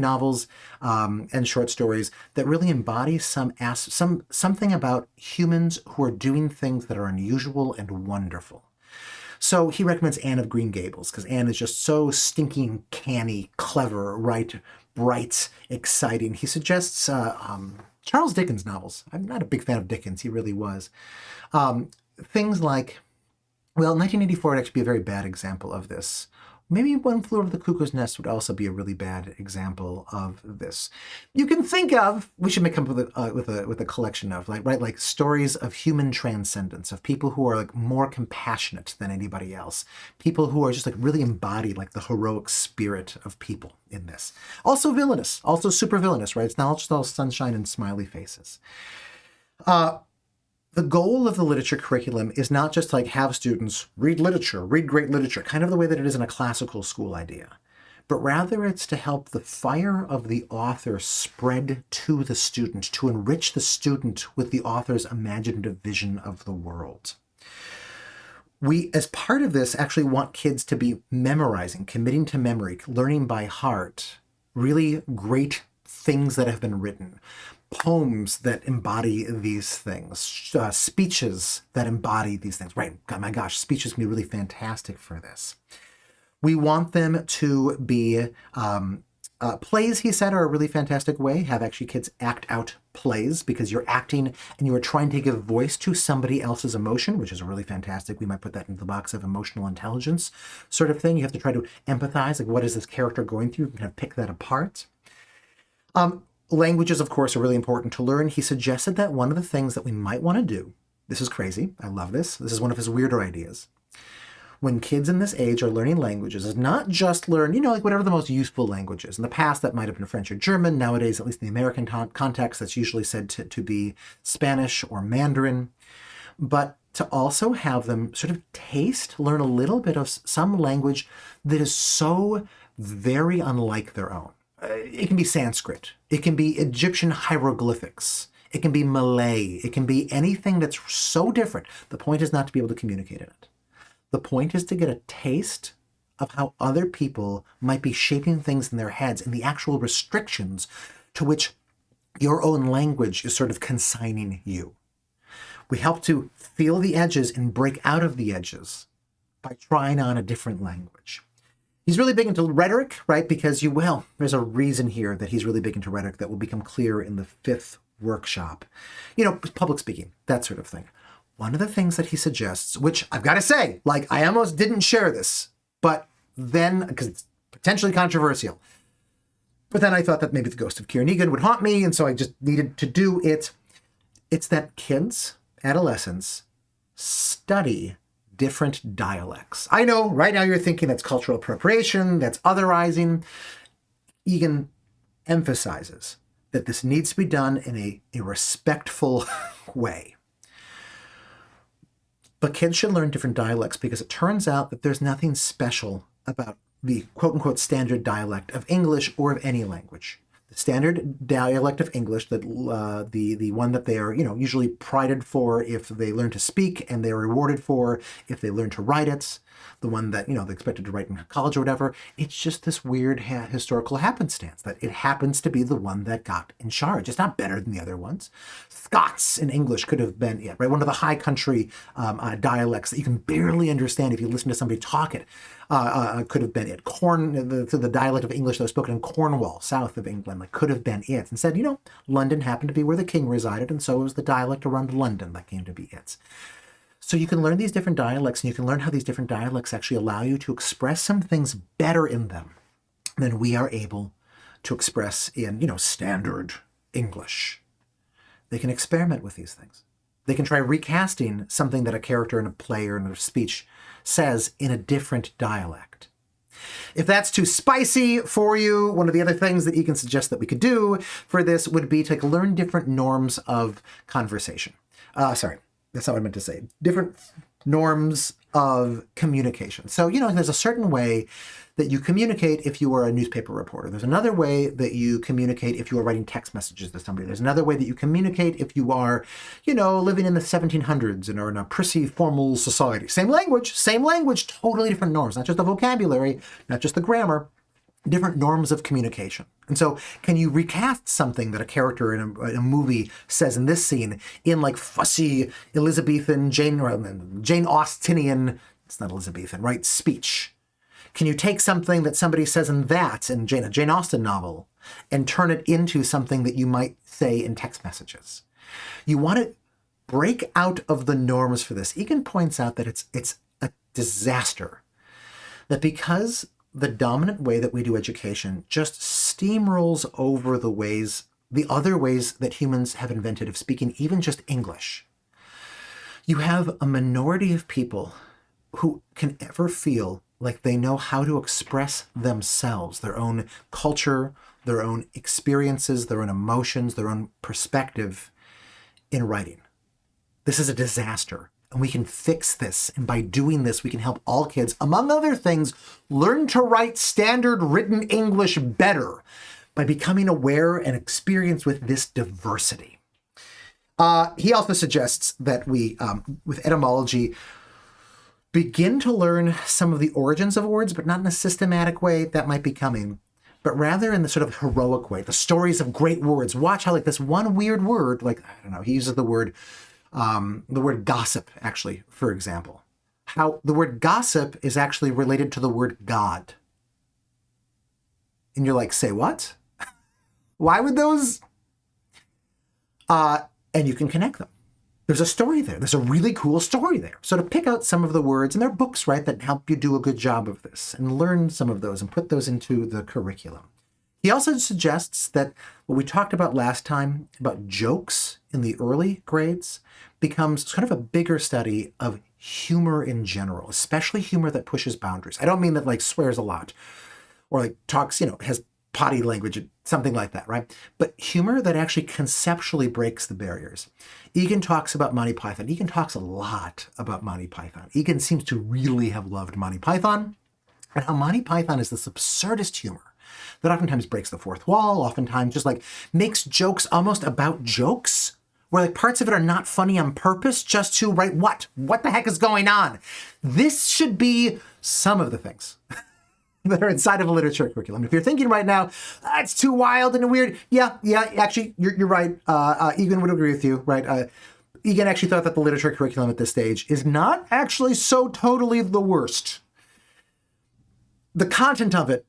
novels and short stories that really embody something about humans who are doing things that are unusual and wonderful. So he recommends Anne of Green Gables, because Anne is just so stinking canny, clever, right, bright, exciting. He suggests Charles Dickens novels. I'm not a big fan of Dickens. He really was. Things like, well, 1984 would actually be a very bad example of this. Maybe One Flew Over the Cuckoo's Nest would also be a really bad example of this. You can think of, we should come up with a collection of, like stories of human transcendence, of people who are like more compassionate than anybody else, people who are just like really embody like the heroic spirit of people in this. Also villainous, also super villainous, right? It's not just all sunshine and smiley faces. The goal of the literature curriculum is not just like have students read literature, read great literature, kind of the way that it is in a classical school idea, but rather it's to help the fire of the author spread to the student, to enrich the student with the author's imaginative vision of the world. We, as part of this, actually want kids to be memorizing, committing to memory, learning by heart, really great things that have been written. Poems that embody these things, speeches that embody these things. Right, God, my gosh, speeches can be really fantastic for this. We want them to be, plays, he said, are a really fantastic way. Have actually kids act out plays, because you're acting and you are trying to give voice to somebody else's emotion, which is really fantastic. We might put that into the box of emotional intelligence sort of thing. You have to try to empathize, like what is this character going through? You can kind of pick that apart. Languages, of course, are really important to learn. He suggested that one of the things that we might want to do, this is crazy, I love this, this is one of his weirder ideas, when kids in this age are learning languages, is not just learn, like whatever the most useful language is. In the past, that might have been French or German. Nowadays, at least in the American context, that's usually said to be Spanish or Mandarin. But to also have them sort of learn a little bit of some language that is so very unlike their own. It can be Sanskrit. It can be Egyptian hieroglyphics. It can be Malay. It can be anything that's so different. The point is not to be able to communicate in it. The point is to get a taste of how other people might be shaping things in their heads and the actual restrictions to which your own language is sort of consigning you. We help to feel the edges and break out of the edges by trying on a different language. He's really big into rhetoric, right? Because there's a reason here that he's really big into rhetoric that will become clear in the 5th workshop. Public speaking, that sort of thing. One of the things that he suggests, which I've got to say, I almost didn't share this, but then, because it's potentially controversial, but then I thought that maybe the ghost of Kieran Egan would haunt me, and so I just needed to do it. It's that kids, adolescents, study different dialects. I know right now you're thinking that's cultural appropriation, that's otherizing. Egan emphasizes that this needs to be done in a respectful way. But kids should learn different dialects because it turns out that there's nothing special about the quote-unquote standard dialect of English or of any language. The standard dialect of English, that the one that they are usually prided for if they learn to speak, and they are rewarded for if they learn to write it, the one that they're expected to write in college or whatever. It's just this weird historical happenstance that it happens to be the one that got in charge. It's not better than the other ones. Scots in English could have been it, right? One of the high country dialects that you can barely understand if you listen to somebody talk it. Could have been it. The dialect of English that was spoken in Cornwall, south of England, could have been it. Instead, London happened to be where the king resided, and so it was the dialect around London that came to be it. So you can learn these different dialects, and you can learn how these different dialects actually allow you to express some things better in them than we are able to express in, standard English. They can experiment with these things. They can try recasting something that a character in a play or in a speech says in a different dialect. If that's too spicy for you, one of the other things that Egan suggests that we could do for this would be to learn different norms of conversation. Sorry, that's not what I meant to say. Different norms of communication. So, there's a certain way that you communicate if you are a newspaper reporter. There's another way that you communicate if you are writing text messages to somebody. There's another way that you communicate if you are, living in the 1700s and are in a prissy formal society. Same language, totally different norms. Not just the vocabulary, not just the grammar, different norms of communication. And so can you recast something that a character in a movie says in this scene in fussy Elizabethan, Jane Austinian, it's not Elizabethan, right, speech? Can you take something that somebody says in a Jane Austen novel and turn it into something that you might say in text messages? You want to break out of the norms for this. Egan points out that it's a disaster that because the dominant way that we do education just steamrolls over the other ways that humans have invented of speaking, even just English. You have a minority of people who can ever feel like they know how to express themselves, their own culture, their own experiences, their own emotions, their own perspective in writing. This is a disaster, and we can fix this. And by doing this, we can help all kids, among other things, learn to write standard written English better by becoming aware and experienced with this diversity. He also suggests that we, with etymology, begin to learn some of the origins of words, but not in a systematic way that might be coming, but rather in the sort of heroic way, the stories of great words. Watch how this one weird word, he uses the word gossip, actually, for example. How the word gossip is actually related to the word God. And you're like, say what? Why would those? And you can connect them. There's a story there. There's a really cool story there. So to pick out some of the words, and there are books, right, that help you do a good job of this and learn some of those and put those into the curriculum. He also suggests that what we talked about last time about jokes in the early grades becomes kind of a bigger study of humor in general, especially humor that pushes boundaries. I don't mean that swears a lot or talks, has potty language, something like that, right? But humor that actually conceptually breaks the barriers. Egan talks about Monty Python. Egan talks a lot about Monty Python. Egan seems to really have loved Monty Python, and how Monty Python is this absurdist humor that oftentimes breaks the fourth wall, oftentimes just makes jokes almost about jokes, where parts of it are not funny on purpose, just to, right, what the heck is going on? This should be some of the things that are inside of a literature curriculum. If you're thinking right now, it's too wild and weird. Yeah, actually, you're right. Egan would agree with you, right? Egan actually thought that the literature curriculum at this stage is not actually so totally the worst. The content of it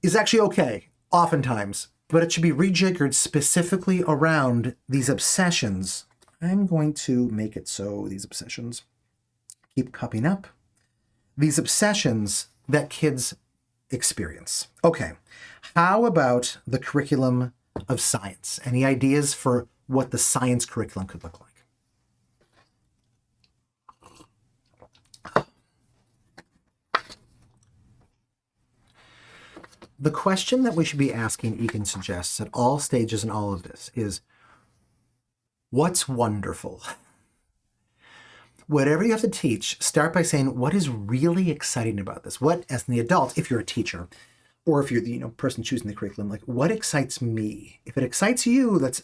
is actually okay, oftentimes, but it should be rejiggered specifically around these obsessions. I'm going to make it so these obsessions keep popping up. These obsessions that kids experience. Okay, how about the curriculum of science? Any ideas for what the science curriculum could look like? The question that we should be asking, Egan suggests, at all stages in all of this is, what's wonderful? Whatever you have to teach, start by saying, what is really exciting about this? What, as the adult, if you're a teacher, or if you're the person choosing the curriculum, what excites me? If it excites you, that's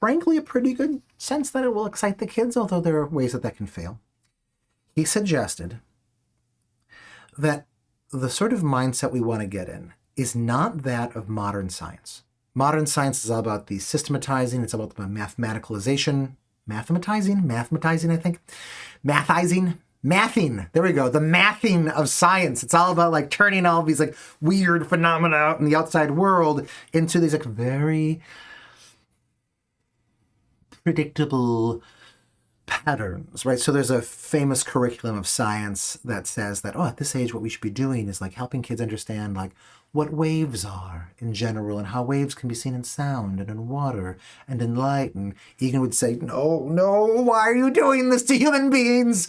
frankly a pretty good sense that it will excite the kids, although there are ways that can fail. He suggested that the sort of mindset we want to get in is not that of modern science. Modern science is all about the systematizing, it's about the mathematizing, I think. Mathing. There we go. The mathing of science. It's all about turning all these weird phenomena out in the outside world into these very predictable patterns, right? So there's a famous curriculum of science that says that, at this age, what we should be doing is helping kids understand what waves are in general and how waves can be seen in sound and in water and in light. And Egan would say, no, why are you doing this to human beings?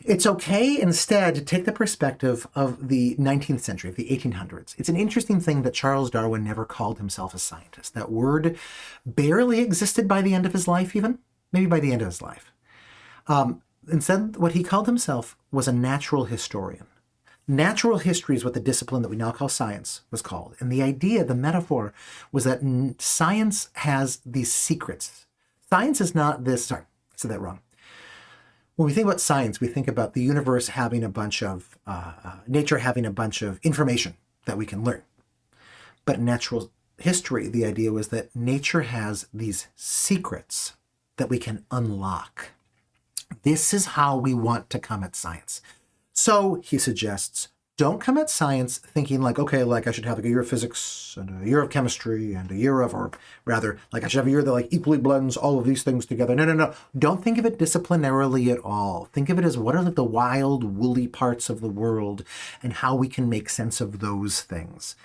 It's okay instead to take the perspective of the 19th century, of the 1800s. It's an interesting thing that Charles Darwin never called himself a scientist. That word barely existed by the end of his life, even, maybe by the end of his life. Instead, what he called himself was a natural historian. Natural history is what the discipline that we now call science was called. And the idea, the metaphor, was that science has these secrets. Science is not this, sorry, I said that wrong. When we think about science, we think about the universe having a bunch of, nature having a bunch of information that we can learn. But in natural history, the idea was that nature has these secrets that we can unlock. This is how we want to come at science. So he suggests, don't come at science thinking like, okay, like I should have like a year of physics and a year of chemistry and a year of, or rather, like I should have a year that like equally blends all of these things together. No. Don't think of it disciplinarily at all. Think of it as what are like the wild, woolly parts of the world and how we can make sense of those things.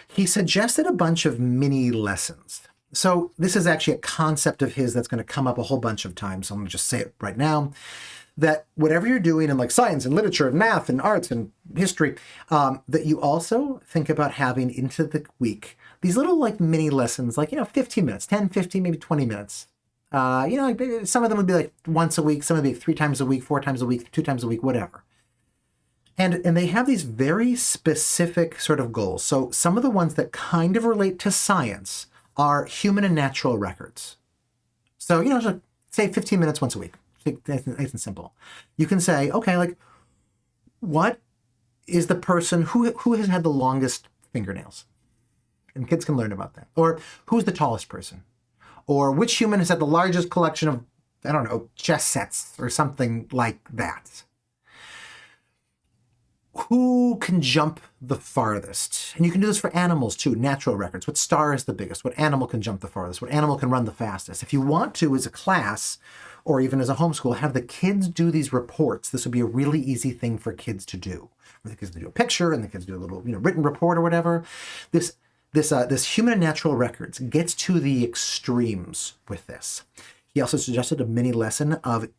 He suggested a bunch of mini lessons. So this is actually a concept of his that's going to come up a whole bunch of times. So I'm going to just say it right now. That whatever you're doing in like science and literature and math and arts and history, that you also think about having into the week these little like mini lessons, like, 15 minutes, 10, 15, maybe 20 minutes. Like some of them would be like once a week, some would be 3 times a week, 4 times a week, 2 times a week, whatever. And they have these very specific sort of goals. So some of the ones that kind of relate to science are human and natural records. So, just say 15 minutes once a week. Nice and simple. You can say, okay, like, what is the person who has had the longest fingernails? And kids can learn about that. Or who's the tallest person? Or which human has had the largest collection of, I don't know, chess sets or something like that? Who can jump the farthest? And you can do this for animals too, natural records. What star is the biggest? What animal can jump the farthest? What animal can run the fastest? If you want to, as a class, or even as a homeschool, have the kids do these reports. This would be a really easy thing for kids to do. Where the kids do a picture and the kids do a little, written report or whatever. This human and natural records gets to the extremes with this. He also suggested a mini lesson of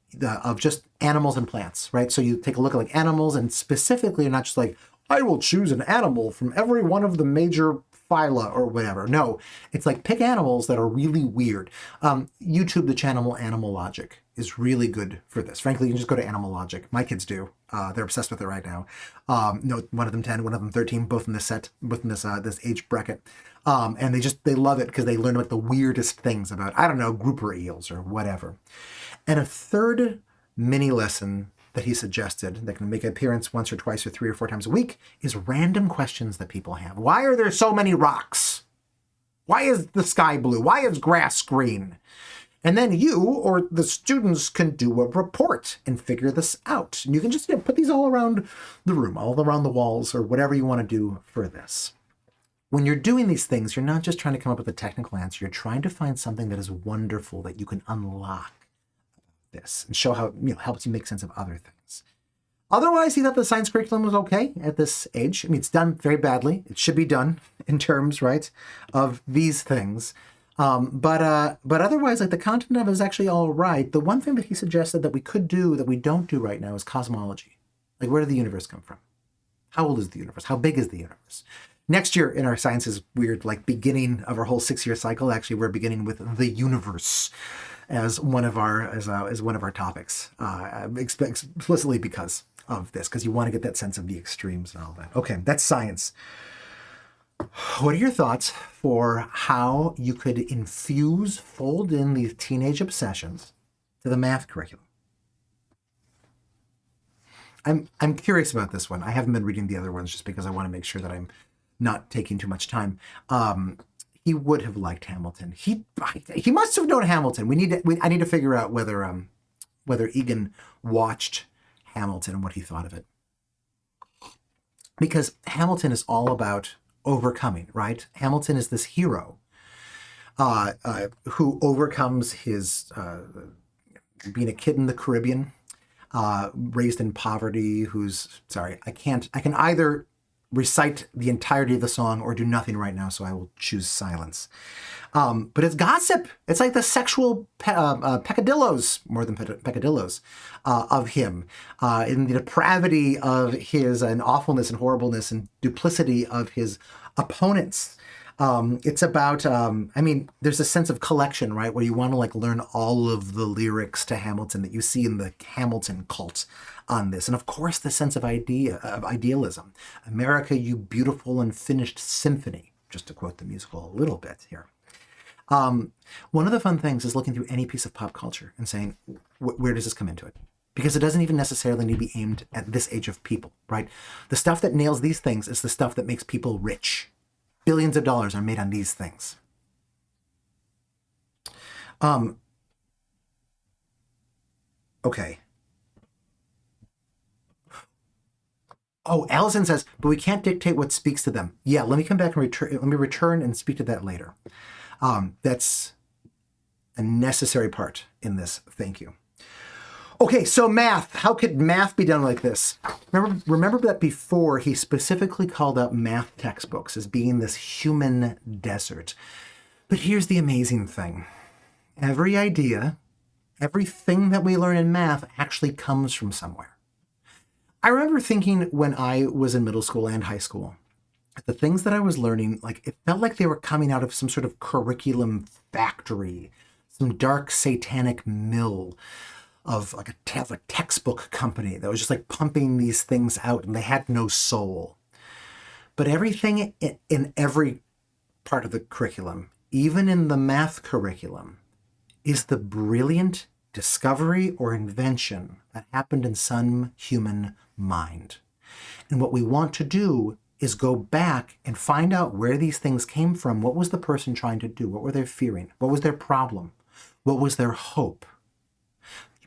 just animals and plants, right? So you take a look at like animals, and specifically, you're not just like, I will choose an animal from every one of the major phyla or whatever. No, it's like pick animals that are really weird. YouTube, the channel Animal Logic is really good for this. Frankly, you can just go to Animal Logic. My kids do. They're obsessed with it right now. One of them 10, one of them 13, both in this this age bracket. And they love it because they learn about the weirdest things about, I don't know, grouper eels or whatever. And a third mini lesson that he suggested that can make an appearance once or twice or 3 or 4 times a week is random questions that people have. Why are there so many rocks? Why is the sky blue? Why is grass green? And then you or the students can do a report and figure this out. And you can just put these all around the room, all around the walls, or whatever you want to do for this. When you're doing these things, you're not just trying to come up with a technical answer. You're trying to find something that is wonderful that you can unlock this and show how it helps you make sense of other things. Otherwise, he thought the science curriculum was okay at this age. I mean, it's done very badly. It should be done in terms, right, of these things. But otherwise, like the content of it is actually all right. The one thing that he suggested that we could do that we don't do right now is cosmology. Like, where did the universe come from? How old is the universe? How big is the universe? Next year in our sciences weird like beginning of our whole 6-year cycle, actually we're beginning with the universe as one of our topics, explicitly because of this, because you want to get that sense of the extremes and all that. Okay, that's science. What are your thoughts for how you could fold in these teenage obsessions to the math curriculum? I'm curious about this one. I haven't been reading the other ones just because I want to make sure that I'm not taking too much time. He would have liked Hamilton. He must have known Hamilton. I need to figure out whether Egan watched Hamilton and what he thought of it. Because Hamilton is all about overcoming, right? Hamilton is this hero who overcomes his being a kid in the Caribbean, raised in poverty, I can either recite the entirety of the song or do nothing right now, so I will choose silence. But it's gossip. It's like the sexual peccadillos, more than peccadillos, of him, in the depravity of his, and awfulness and horribleness and duplicity of his opponents. It's about, there's a sense of collection, right, where you want to like learn all of the lyrics to Hamilton that you see in the Hamilton cult on this. And of course, the sense of idealism. America, you beautiful and finished symphony, just to quote the musical a little bit here. One of the fun things is looking through any piece of pop culture and saying, where does this come into it? Because it doesn't even necessarily need to be aimed at this age of people, right? The stuff that nails these things is the stuff that makes people rich. Billions of dollars are made on these things. Okay. Oh, Allison says, but we can't dictate what speaks to them. Yeah, let me come back and return and speak to that later. That's a necessary part in this. Thank you. Okay, so math. How could math be done like this? Remember that before he specifically called out math textbooks as being this human desert. But here's the amazing thing. Every idea, everything that we learn in math actually comes from somewhere. I remember thinking when I was in middle school and high school, the things that I was learning, like it felt like they were coming out of some sort of curriculum factory, some dark satanic mill of like a textbook company that was just like pumping these things out, and they had no soul. But everything in every part of the curriculum, even in the math curriculum, is the brilliant discovery or invention that happened in some human mind. And what we want to do is go back and find out where these things came from. What was the person trying to do? What were they fearing? What was their problem? What was their hope?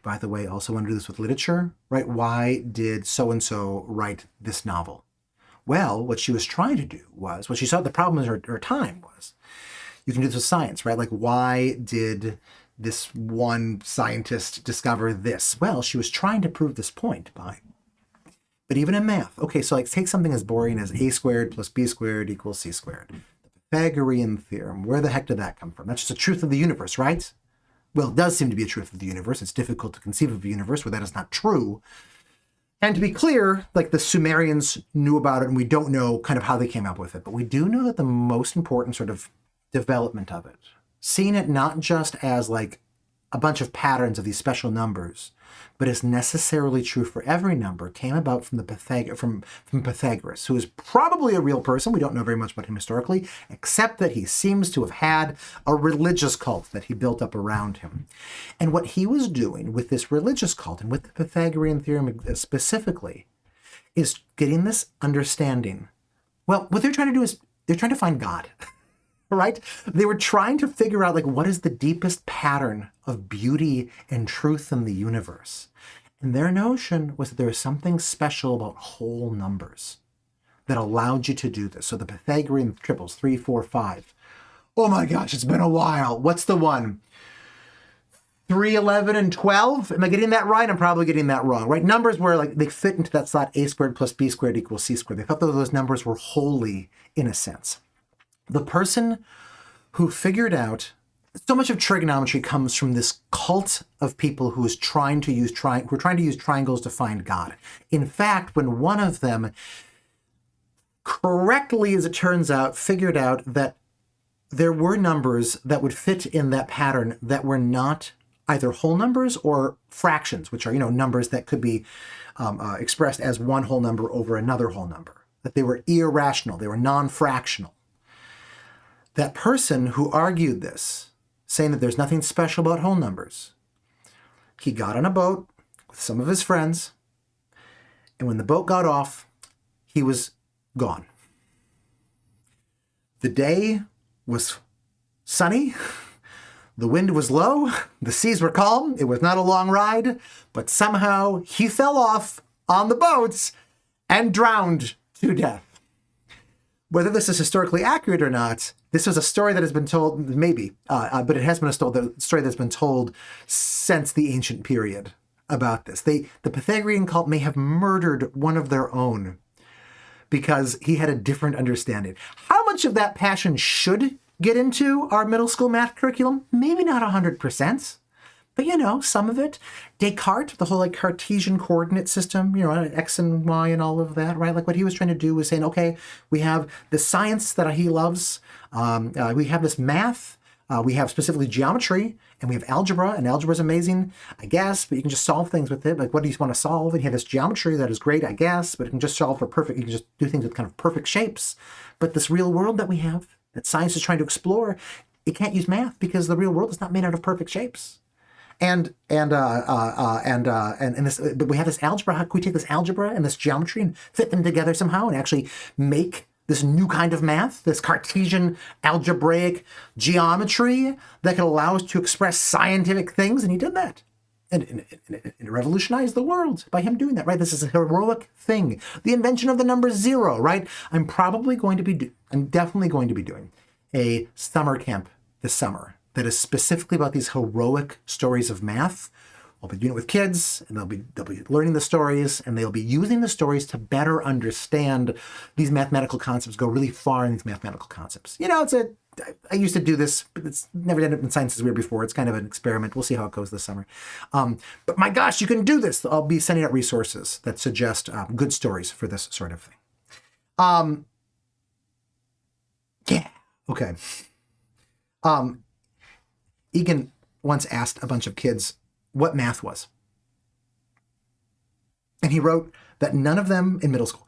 By the way, also want to do this with literature, right? Why did so-and-so write this novel? Well, what she was trying to do was, what she saw the problem in her time was, you can do this with science, right? Like, why did this one scientist discover this? Well, she was trying to prove this point by, but even in math, okay, so like take something as boring as a squared plus b squared equals c squared. The Pythagorean theorem, where the heck did that come from? That's just the truth of the universe, right? Well, it does seem to be a truth of the universe. It's difficult to conceive of a universe where that is not true. And to be clear, like the Sumerians knew about it and we don't know kind of how they came up with it, but we do know that the most important sort of development of it, seeing it not just as like a bunch of patterns of these special numbers, but as necessarily true for every number, came about from from Pythagoras, who is probably a real person. We don't know very much about him historically, except that he seems to have had a religious cult that he built up around him. And what he was doing with this religious cult, and with the Pythagorean theorem specifically, is getting this understanding. Well, what they're trying to do is they're trying to find God. Right? They were trying to figure out like what is the deepest pattern of beauty and truth in the universe. And their notion was that there was something special about whole numbers that allowed you to do this. So the Pythagorean triples, 3, 4, 5. Oh my gosh, it's been a while. What's the one? 3, 11, and 12? Am I getting that right? I'm probably getting that wrong, right? Numbers where like they fit into that slot, a squared plus b squared equals c squared. They thought that those numbers were holy in a sense. The person who figured out, so much of trigonometry comes from this cult of people who is trying to use triangles to find God. In fact, when one of them correctly, as it turns out, figured out that there were numbers that would fit in that pattern that were not either whole numbers or fractions, which are, numbers that could be expressed as one whole number over another whole number, that they were irrational, they were non-fractional. That person who argued this, saying that there's nothing special about whole numbers, he got on a boat with some of his friends, and when the boat got off, he was gone. The day was sunny, the wind was low, the seas were calm, it was not a long ride, but somehow he fell off on the boats and drowned to death. Whether this is historically accurate or not, this was a story that has been told, maybe, but it has been a story that's been told since the ancient period about this. The Pythagorean cult may have murdered one of their own because he had a different understanding. How much of that passion should get into our middle school math curriculum? Maybe not 100%. But, some of it. Descartes, the whole Cartesian coordinate system, X and Y and all of that, right? Like what he was trying to do was saying, okay, we have the science that he loves. We have this math. We have specifically geometry, and we have algebra, and algebra is amazing, I guess, but you can just solve things with it. Like, what do you want to solve? And you have this geometry that is great, I guess, but it can just solve for perfect, you can just do things with kind of perfect shapes. But this real world that we have, that science is trying to explore, it can't use math because the real world is not made out of perfect shapes. But we have this algebra. How can we take this algebra and this geometry and fit them together somehow and actually make this new kind of math, this Cartesian algebraic geometry that could allow us to express scientific things? And he did that. And it revolutionized the world by him doing that, right? This is a heroic thing. The invention of the number 0, right? I'm definitely going to be doing a summer camp this summer that is specifically about these heroic stories of math. I'll be doing it with kids, and they'll be learning the stories, and they'll be using the stories to better understand these mathematical concepts, go really far in these mathematical concepts. I used to do this, but it's never ended up in Science is Weird before. It's kind of an experiment. We'll see how it goes this summer. But my gosh, you can do this. I'll be sending out resources that suggest good stories for this sort of thing. Yeah. Okay. Egan once asked a bunch of kids what math was. And he wrote that none of them in middle school,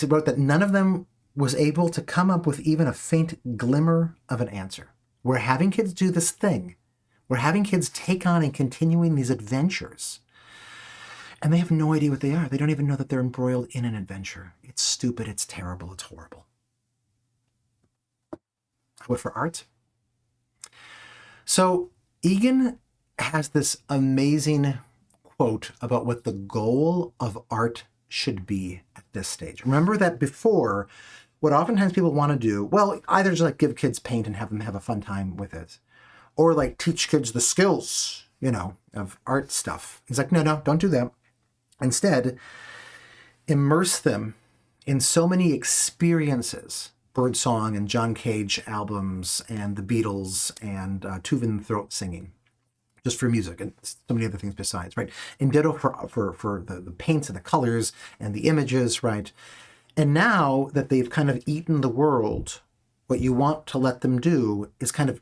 wrote that none of them was able to come up with even a faint glimmer of an answer. We're having kids do this thing. We're having kids take on and continuing these adventures. And they have no idea what they are. They don't even know that they're embroiled in an adventure. It's stupid. It's terrible. It's horrible. What for art? So Egan has this amazing quote about what the goal of art should be at this stage. Remember that before, what oftentimes people want to do, well, either just give kids paint and have them have a fun time with it, or teach kids the skills, of art stuff. He's like, no, don't do that. Instead, immerse them in so many experiences, Birdsong and John Cage albums and the Beatles and Tuvan throat singing, just for music and so many other things besides, right? And ditto for the paints and the colors and the images, right? And now that they've kind of eaten the world, what you want to let them do is kind of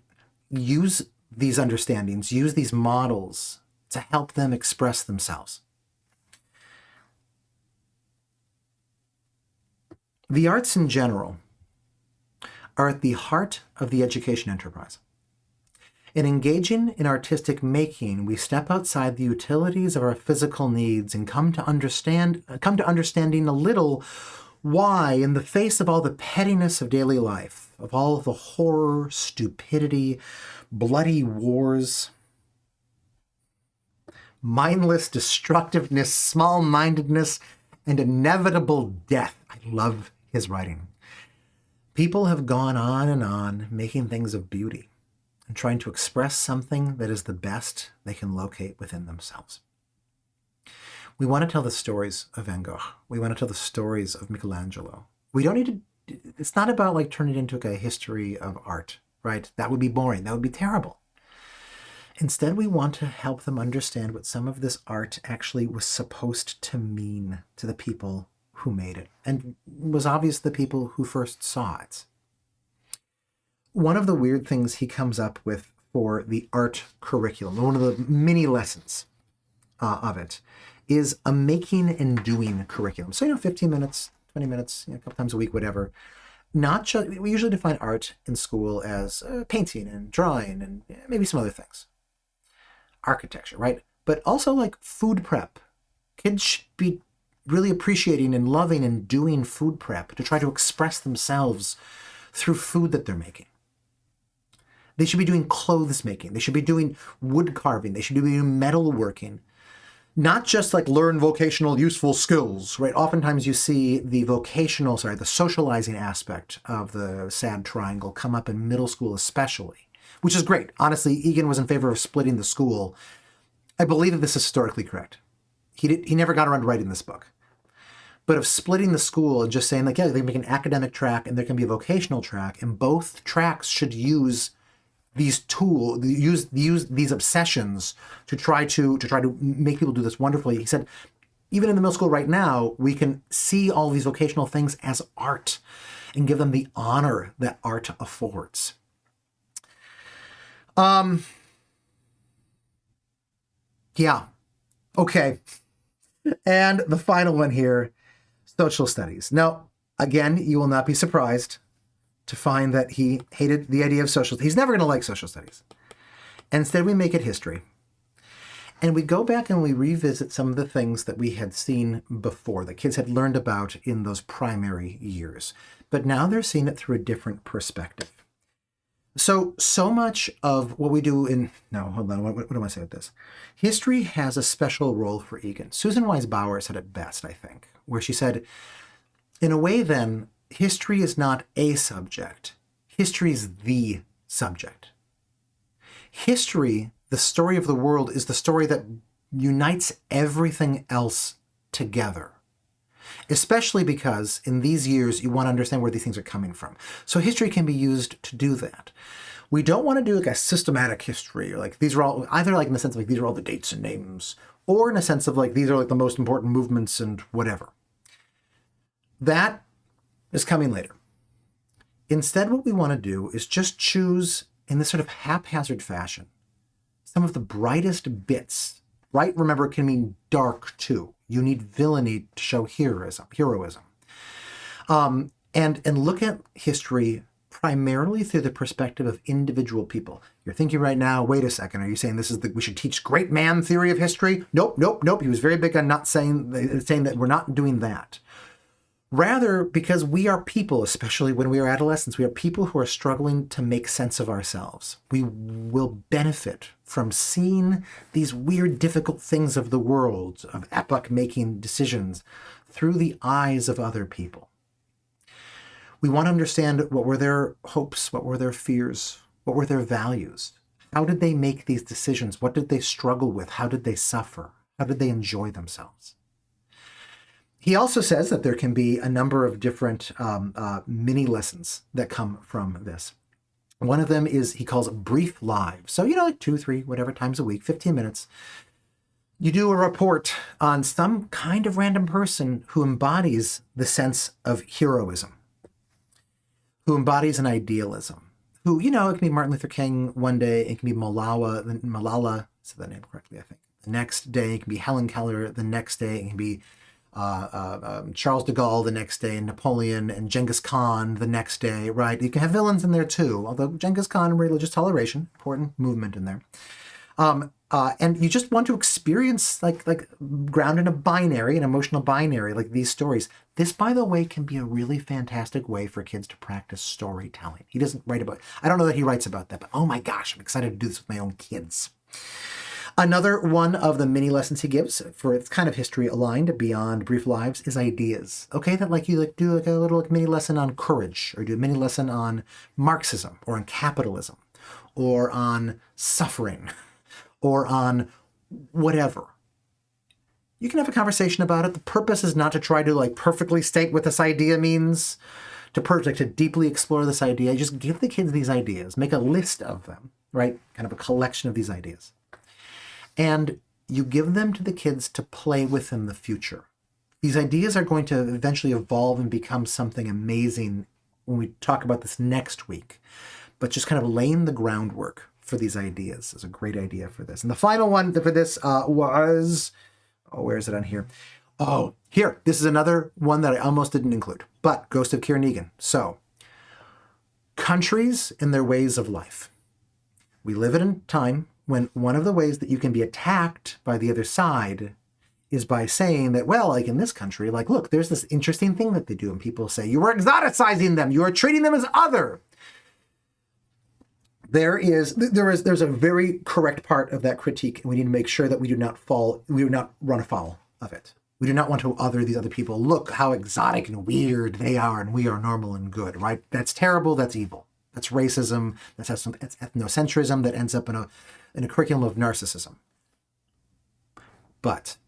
use these understandings, use these models to help them express themselves. The arts in general are at the heart of the education enterprise. In engaging in artistic making, we step outside the utilities of our physical needs and come to understanding a little why, in the face of all the pettiness of daily life, of all the horror, stupidity, bloody wars, mindless destructiveness, small-mindedness, and inevitable death. I love his writing. People have gone on making things of beauty and trying to express something that is the best they can locate within themselves. We want to tell the stories of Van Gogh. We want to tell the stories of Michelangelo. We don't need to, it's not about turning it into a history of art, right? That would be boring. That would be terrible. Instead, we want to help them understand what some of this art actually was supposed to mean to the people who made it, and was obvious the people who first saw it. One of the weird things he comes up with for the art curriculum, one of the mini lessons of it, is a making and doing curriculum. So, 15 minutes, 20 minutes, a couple times a week, whatever. Not just, we usually define art in school as painting and drawing and maybe some other things. Architecture, right? But also food prep. Kids should be really appreciating and loving and doing food prep to try to express themselves through food that they're making. They should be doing clothes making. They should be doing wood carving. They should be doing metalworking. Not just learn vocational useful skills, right? Oftentimes you see the socializing aspect of the sad triangle come up in middle school especially, which is great. Honestly, Egan was in favor of splitting the school. I believe that this is historically correct. He never got around to writing this book. but of splitting the school and just saying like, yeah, they make an academic track and there can be a vocational track, and both tracks should use these these obsessions to try to make people do this wonderfully. He said, even in the middle school right now, we can see all these vocational things as art and give them the honor that art affords. Yeah. Okay. And the final one here, social studies. Now, again, you will not be surprised to find that he hated the idea of social. He's never going to like social studies. Instead, we make it history. And we go back and we revisit some of the things that we had seen before, that kids had learned about in those primary years. But now they're seeing it through a different perspective. So much of what we do in... No, hold on. What am I saying with this? History has a special role for Egan. Susan Wise Bauer said it best, I think, where she said, in a way then, history is not a subject. History is the subject. History, the story of the world, is the story that unites everything else together. Especially because in these years, you want to understand where these things are coming from. So history can be used to do that. We don't want to do like a systematic history, or like these are all, either like in the sense of like these are all the dates and names, or in a sense of like these are like the most important movements and whatever. That is coming later. Instead, what we want to do is just choose in this sort of haphazard fashion some of the brightest bits. Bright, remember, can mean dark too. You need villainy to show heroism. And look at history primarily through the perspective of individual people. You're thinking right now, wait a second, are you saying this is we should teach great man theory of history? Nope. He was very big on not saying that we're not doing that. Rather, because we are people, especially when we are adolescents, we are people who are struggling to make sense of ourselves. We will benefit from seeing these weird, difficult things of the world, of epoch-making decisions, through the eyes of other people. We want to understand what were their hopes, what were their fears, what were their values. How did they make these decisions? What did they struggle with? How did they suffer? How did they enjoy themselves? He also says that there can be a number of different mini lessons that come from this. One of them is, he calls brief lives. So, like 2, 3, whatever times a week, 15 minutes. You do a report on some kind of random person who embodies the sense of heroism, who embodies an idealism, who, it can be Martin Luther King one day, it can be Malala, said that name correctly, I think. The next day, it can be Helen Keller. The next day, it can be Charles de Gaulle the next day, and Napoleon and Genghis Khan the next day, right? You can have villains in there too, although Genghis Khan and religious toleration, important movement in there. And you just want to experience like ground in a binary, an emotional binary, like these stories. This, by the way, can be a really fantastic way for kids to practice storytelling. He doesn't write about, I don't know that he writes about that, but oh my gosh, I'm excited to do this with my own kids. Another one of the mini lessons he gives, for it's kind of history aligned beyond brief lives, is ideas. Okay, that you do a little mini lesson on courage, or do a mini lesson on Marxism, or on capitalism, or on suffering, or on whatever. You can have a conversation about it. The purpose is not to try to perfectly state what this idea means, to deeply explore this idea. Just give the kids these ideas, make a list of them, right? Kind of a collection of these ideas. And you give them to the kids to play with in the future. These ideas are going to eventually evolve and become something amazing when we talk about this next week. But just kind of laying the groundwork for these ideas is a great idea for this. And the final one for this was, where is it on here? Oh, here. This is another one that I almost didn't include, but Ghost of Kieran Egan. So, countries and their ways of life. We live in a time when one of the ways that you can be attacked by the other side is by saying that, well, in this country, look, there's this interesting thing that they do. And people say, you are exoticizing them. You are treating them as other. There's a very correct part of that critique. And we need to make sure that we do not run afoul of it. We do not want to other these other people. Look how exotic and weird they are, and we are normal and good, right? That's terrible. That's evil. That's racism. That's ethnocentrism that ends up in a curriculum of narcissism. But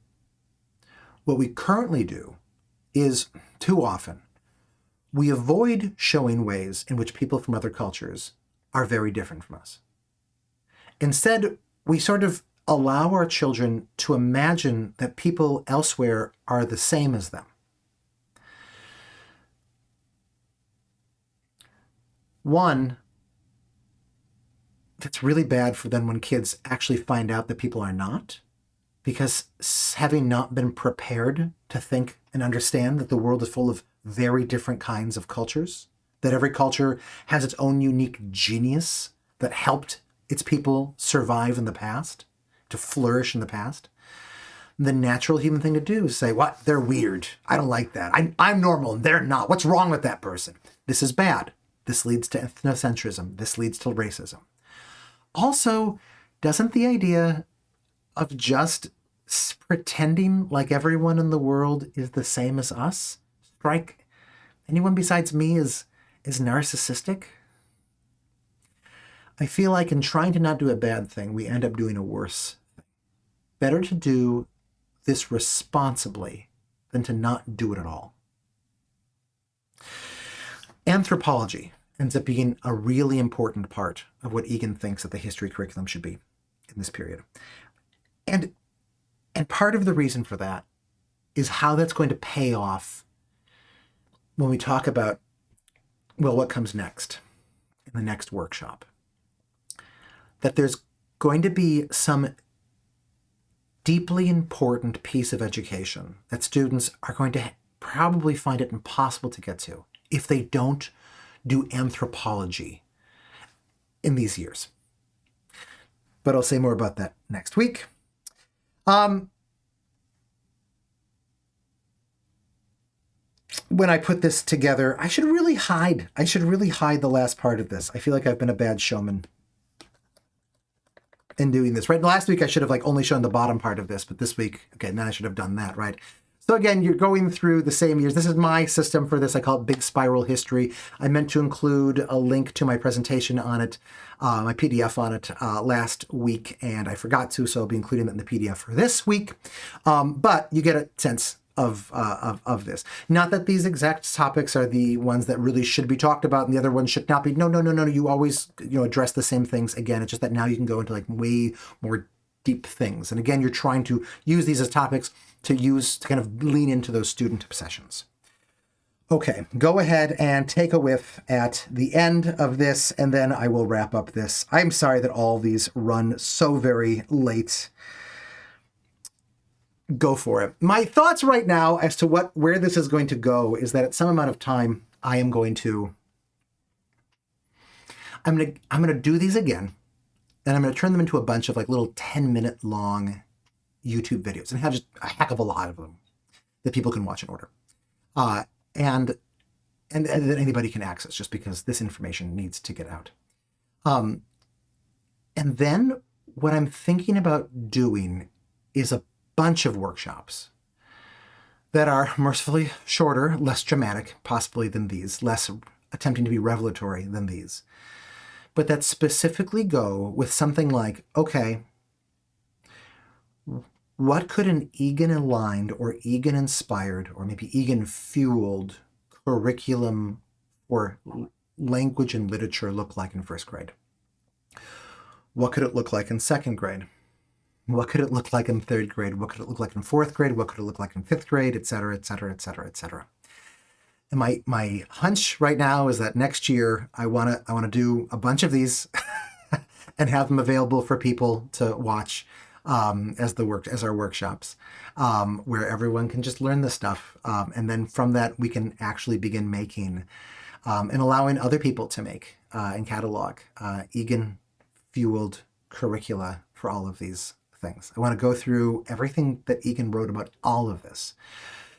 what we currently do is too often we avoid showing ways in which people from other cultures are very different from us. Instead, we sort of allow our children to imagine that people elsewhere are the same as them. One, that's really bad for them when kids actually find out that people are not, because having not been prepared to think and understand that the world is full of very different kinds of cultures, that every culture has its own unique genius that helped its people survive in the past, to flourish in the past. The natural human thing to do is say, what? They're weird. I don't like that. I'm normal and they're not. What's wrong with that person? This is bad. This leads to ethnocentrism. This leads to racism. Also, doesn't the idea of just pretending like everyone in the world is the same as us strike anyone besides me as narcissistic? I feel like in trying to not do a bad thing, we end up doing a worse thing. Better to do this responsibly than to not do it at all. Anthropology ends up being a really important part of what Egan thinks that the history curriculum should be in this period. And part of the reason for that is how that's going to pay off when we talk about, well, what comes next in the next workshop. That there's going to be some deeply important piece of education that students are going to probably find it impossible to get to if they don't do anthropology in these years. But I'll say more about that next week. When I put this together, I should really hide the last part of this. I feel like I've been a bad showman in doing this, right? Last week I should have only shown the bottom part of this, but this week, okay, then I should have done that, right? So again, you're going through the same years. This is my system for this. I call it Big Spiral History. I meant to include a link to my presentation on it, my PDF on it last week, and I forgot to, so I'll be including that in the PDF for this week. But you get a sense of this. Not that these exact topics are the ones that really should be talked about and the other ones should not be. No. You always, address the same things again. It's just that now you can go into way more deep things. And again, you're trying to use these as topics to kind of lean into those student obsessions. Okay, go ahead and take a whiff at the end of this, and then I will wrap up this. I'm sorry that all these run so very late. Go for it. My thoughts right now as to where this is going to go is that at some amount of time, I'm going to do these again, and I'm going to turn them into a bunch of little 10-minute long YouTube videos and have just a heck of a lot of them that people can watch in order. And that anybody can access just because this information needs to get out. And then what I'm thinking about doing is a bunch of workshops that are mercifully shorter, less dramatic, possibly than these, less attempting to be revelatory than these, but that specifically go with something like, okay, what could an Egan-aligned or Egan-inspired or maybe Egan-fueled curriculum for language and literature look like in first grade? What could it look like in second grade? What could it look like in third grade? What could it look like in fourth grade? What could it look like in fifth grade, et cetera, et cetera, et cetera, et cetera. And my hunch right now is that next year I want to do a bunch of these and have them available for people to watch as our workshops, where everyone can just learn this stuff, and then from that we can actually begin making and allowing other people to make and catalog Egan-fueled curricula for all of these things. I want to go through everything that Egan wrote about all of this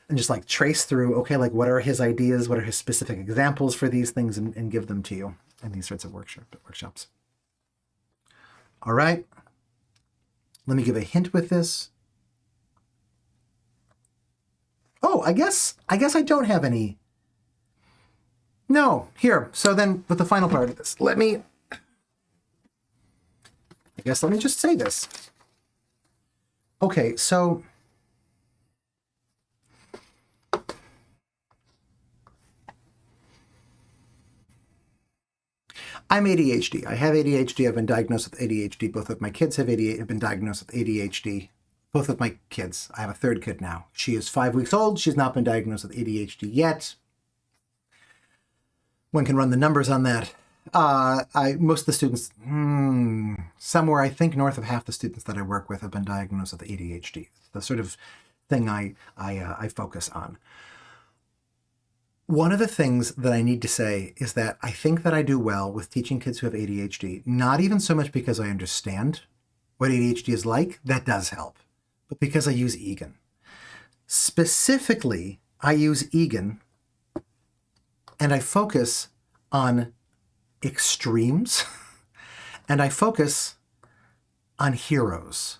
and just trace through, okay, what are his ideas? What are his specific examples for these things, and give them to you in these sorts of workshops. All right. Let me give a hint with this. Oh, I guess I don't have any. No, here. So then with the final part of this, let me just say this. Okay, so I'm ADHD. I have ADHD. I've been diagnosed with ADHD. Both of my kids have been diagnosed with ADHD. Both of my kids. I have a third kid now. She is 5 weeks old. She's not been diagnosed with ADHD yet. One can run the numbers on that. Most of the students, somewhere I think north of half the students that I work with have been diagnosed with ADHD. The sort of thing I focus on. One of the things that I need to say is that I think that I do well with teaching kids who have ADHD, not even so much because I understand what ADHD is like, that does help, but because I use Egan. Specifically, I use Egan and I focus on extremes and I focus on heroes.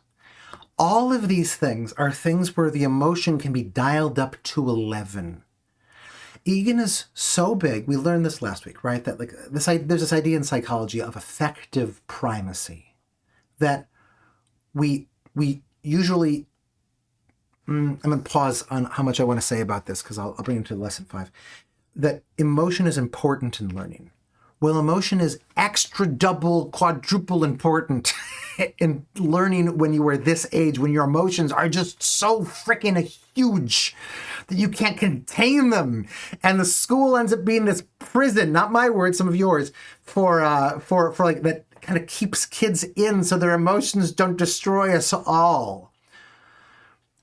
All of these things are things where the emotion can be dialed up to 11. Egan is so big, we learned this last week, right? That like there's this idea in psychology of affective primacy, that we usually, I'm going to pause on how much I want to say about this because I'll bring it to lesson 5, that emotion is important in learning. Well, emotion is extra, double, quadruple important in learning when you are this age, when your emotions are just so freaking huge that you can't contain them. And the school ends up being this prison, not my words, some of yours, for like that kind of keeps kids in so their emotions don't destroy us all.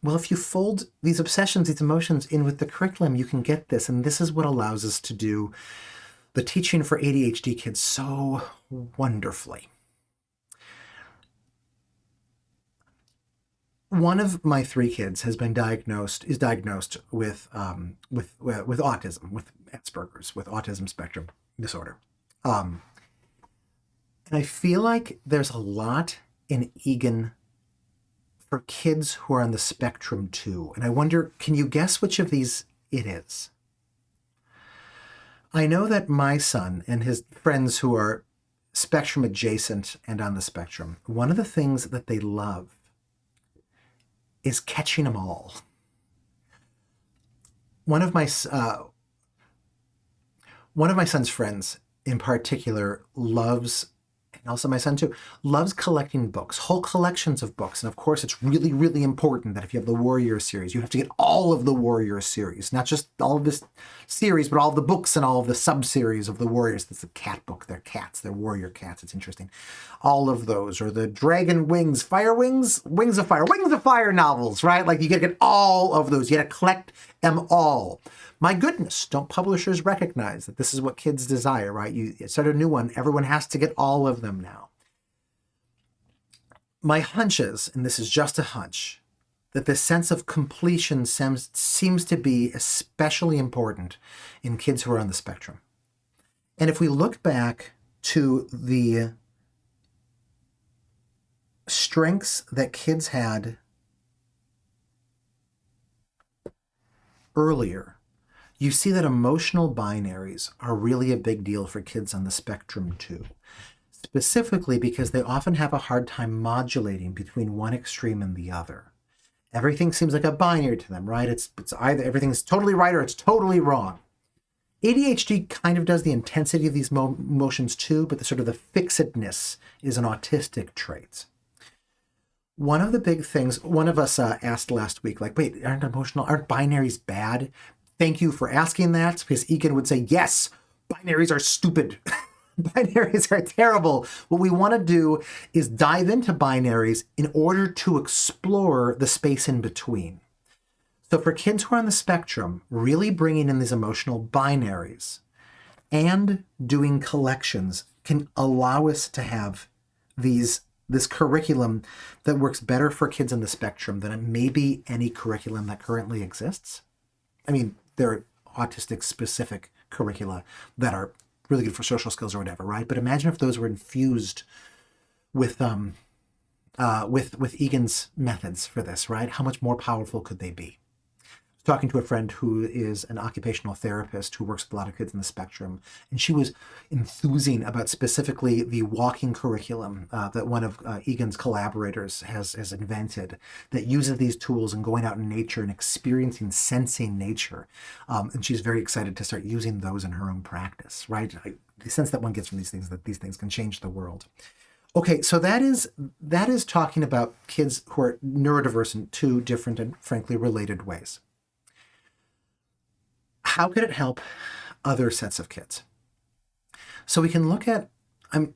Well, if you fold these obsessions, these emotions in with the curriculum, you can get this. And this is what allows us to do the teaching for ADHD kids so wonderfully. One of my 3 kids is diagnosed with autism, with Asperger's, with autism spectrum disorder. And I feel like there's a lot in Egan for kids who are on the spectrum too. And I wonder, can you guess which of these it is? I know that my son and his friends who are spectrum adjacent and on the spectrum, one of the things that they love is catching them all. One of my son's friends in particular loves, and also my son too, loves collecting books, whole collections of books. And of course, it's really, really important that if you have the Warrior series, you have to get all of the Warrior series, not just all of this series, but all of the books and all of the sub-series of the Warriors. That's a cat book. They're cats. They're warrior cats. It's interesting. All of those, or the Dragon Wings, Fire Wings, Wings of Fire novels, right? Like you gotta get all of those. You gotta collect them all. My goodness, don't publishers recognize that this is what kids desire, right? You start a new one, everyone has to get all of them now. My hunch is, and this is just a hunch, that this sense of completion seems to be especially important in kids who are on the spectrum. And if we look back to the strengths that kids had earlier, you see that emotional binaries are really a big deal for kids on the spectrum too. Specifically because they often have a hard time modulating between one extreme and the other. Everything seems like a binary to them, right? It's either everything's totally right or it's totally wrong. ADHD kind of does the intensity of these emotions too, but the sort of the fixedness is an autistic trait. One of the big things, one of us asked last week, like, wait, aren't binaries bad? Thank you for asking that, because Egan would say, yes, binaries are stupid. Binaries are terrible. What we want to do is dive into binaries in order to explore the space in between. So for kids who are on the spectrum, really bringing in these emotional binaries and doing collections can allow us to have this curriculum that works better for kids on the spectrum than maybe any curriculum that currently exists. I mean, there are autistic-specific curricula that are really good for social skills or whatever, right? But imagine if those were infused with Egan's methods for this, right? How much more powerful could they be? talking to a friend who is an occupational therapist who works with a lot of kids in the spectrum, and she was enthusing about specifically the walking curriculum that one of Egan's collaborators has invented that uses these tools and going out in nature and experiencing, sensing nature. And she's very excited to start using those in her own practice, right? The sense that one gets from these things, that these things can change the world. Okay, so that is talking about kids who are neurodiverse in two different and frankly related ways. How could it help other sets of kids? So we can look at,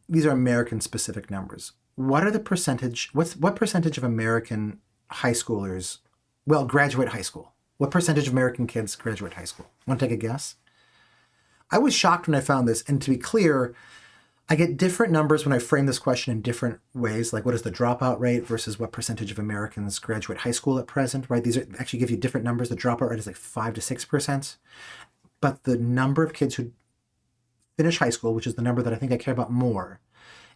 these are American-specific numbers. What percentage of American high schoolers, graduate high school? What percentage of American kids graduate high school? Want to take a guess? I was shocked when I found this, and to be clear, I get different numbers when I frame this question in different ways, like what is the dropout rate versus what percentage of Americans graduate high school at present, right? These actually give you different numbers. The dropout rate is like 5 to 6%. But the number of kids who finish high school, which is the number that I think I care about more,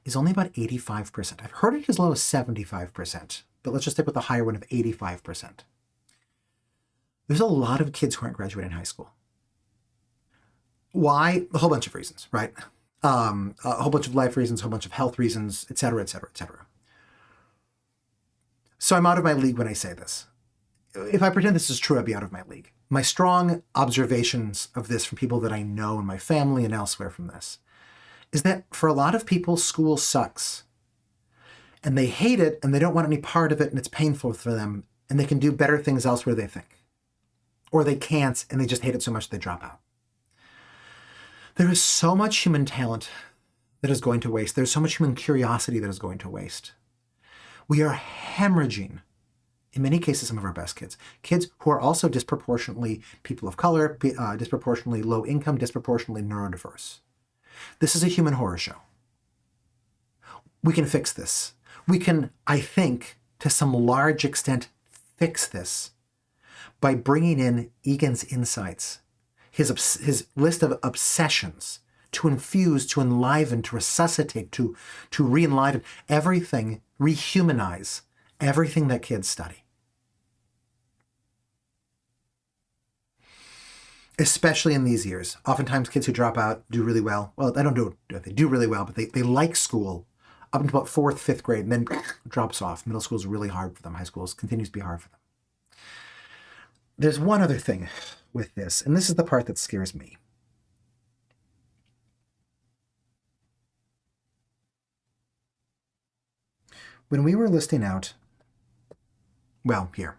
is only about 85%. I've heard it as low as 75%, but let's just stick with the higher one of 85%. There's a lot of kids who aren't graduating high school. Why? A whole bunch of reasons, right? A whole bunch of life reasons, a whole bunch of health reasons, et cetera, et cetera, et cetera. So I'm out of my league when I say this. If I pretend this is true, I'd be out of my league. My strong observations of this from people that I know in my family and elsewhere from this is that for a lot of people, school sucks. And they hate it and they don't want any part of it and it's painful for them and they can do better things elsewhere, they think. Or they can't and they just hate it so much they drop out. There is so much human talent that is going to waste. There's so much human curiosity that is going to waste. We are hemorrhaging, in many cases, some of our best kids. Kids who are also disproportionately people of color, disproportionately low income, disproportionately neurodiverse. This is a human horror show. We can fix this. We can, I think, to some large extent, fix this by bringing in Egan's insights, his list of obsessions, to infuse, to enliven, to resuscitate, to re-enliven everything, rehumanize everything that kids study. Especially in these years. Oftentimes kids who drop out do really well. Well, they do really well, but they like school up until about 4th, 5th grade, and then drops off. Middle school is really hard for them. High school continues to be hard for them. There's one other thing with this, and this is the part that scares me. When we were listing out, here,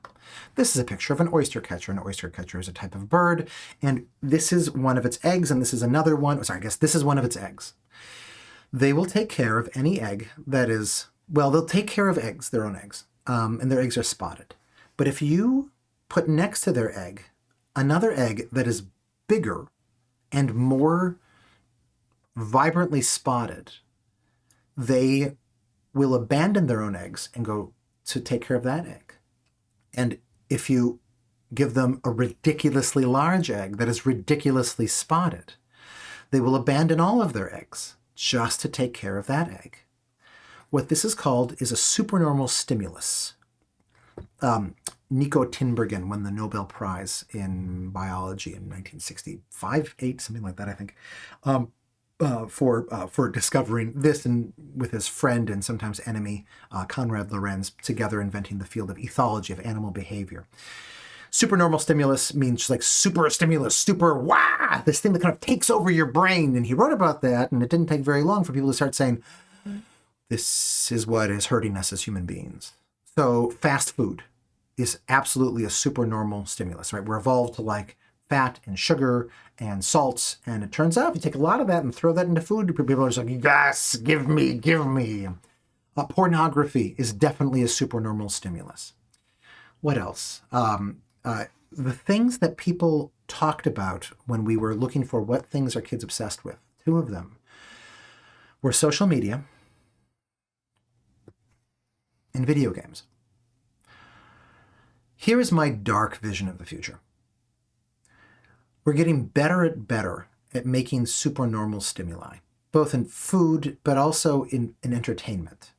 this is a picture of an oyster catcher. An oyster catcher is a type of bird, and this is one of its eggs, and this is another one. Sorry, I guess this is one of its eggs. They will take care of any egg that is, they'll take care of eggs, their own eggs, and their eggs are spotted. But if you put next to their egg another egg that is bigger and more vibrantly spotted, they will abandon their own eggs and go to take care of that egg. And if you give them a ridiculously large egg that is ridiculously spotted, they will abandon all of their eggs just to take care of that egg. What this is called is a supernormal stimulus. Nico Tinbergen won the Nobel Prize in biology in 1965, 8, something like that, I think, for discovering this, and with his friend and sometimes enemy, Konrad Lorenz, together inventing the field of ethology, of animal behavior. Supernormal stimulus means just like super stimulus, super wah, this thing that kind of takes over your brain. And he wrote about that, and it didn't take very long for people to start saying, this is what is hurting us as human beings. So fast food is absolutely a supernormal stimulus, right? We're evolved to like fat and sugar and salts, and it turns out if you take a lot of that and throw that into food, people are just like, yes, give me. Pornography is definitely a supernormal stimulus. What else? The things that people talked about when we were looking for what things are kids obsessed with, 2 of them were social media and video games. Here is my dark vision of the future. We're getting better at making supernormal stimuli, both in food, but also in entertainment,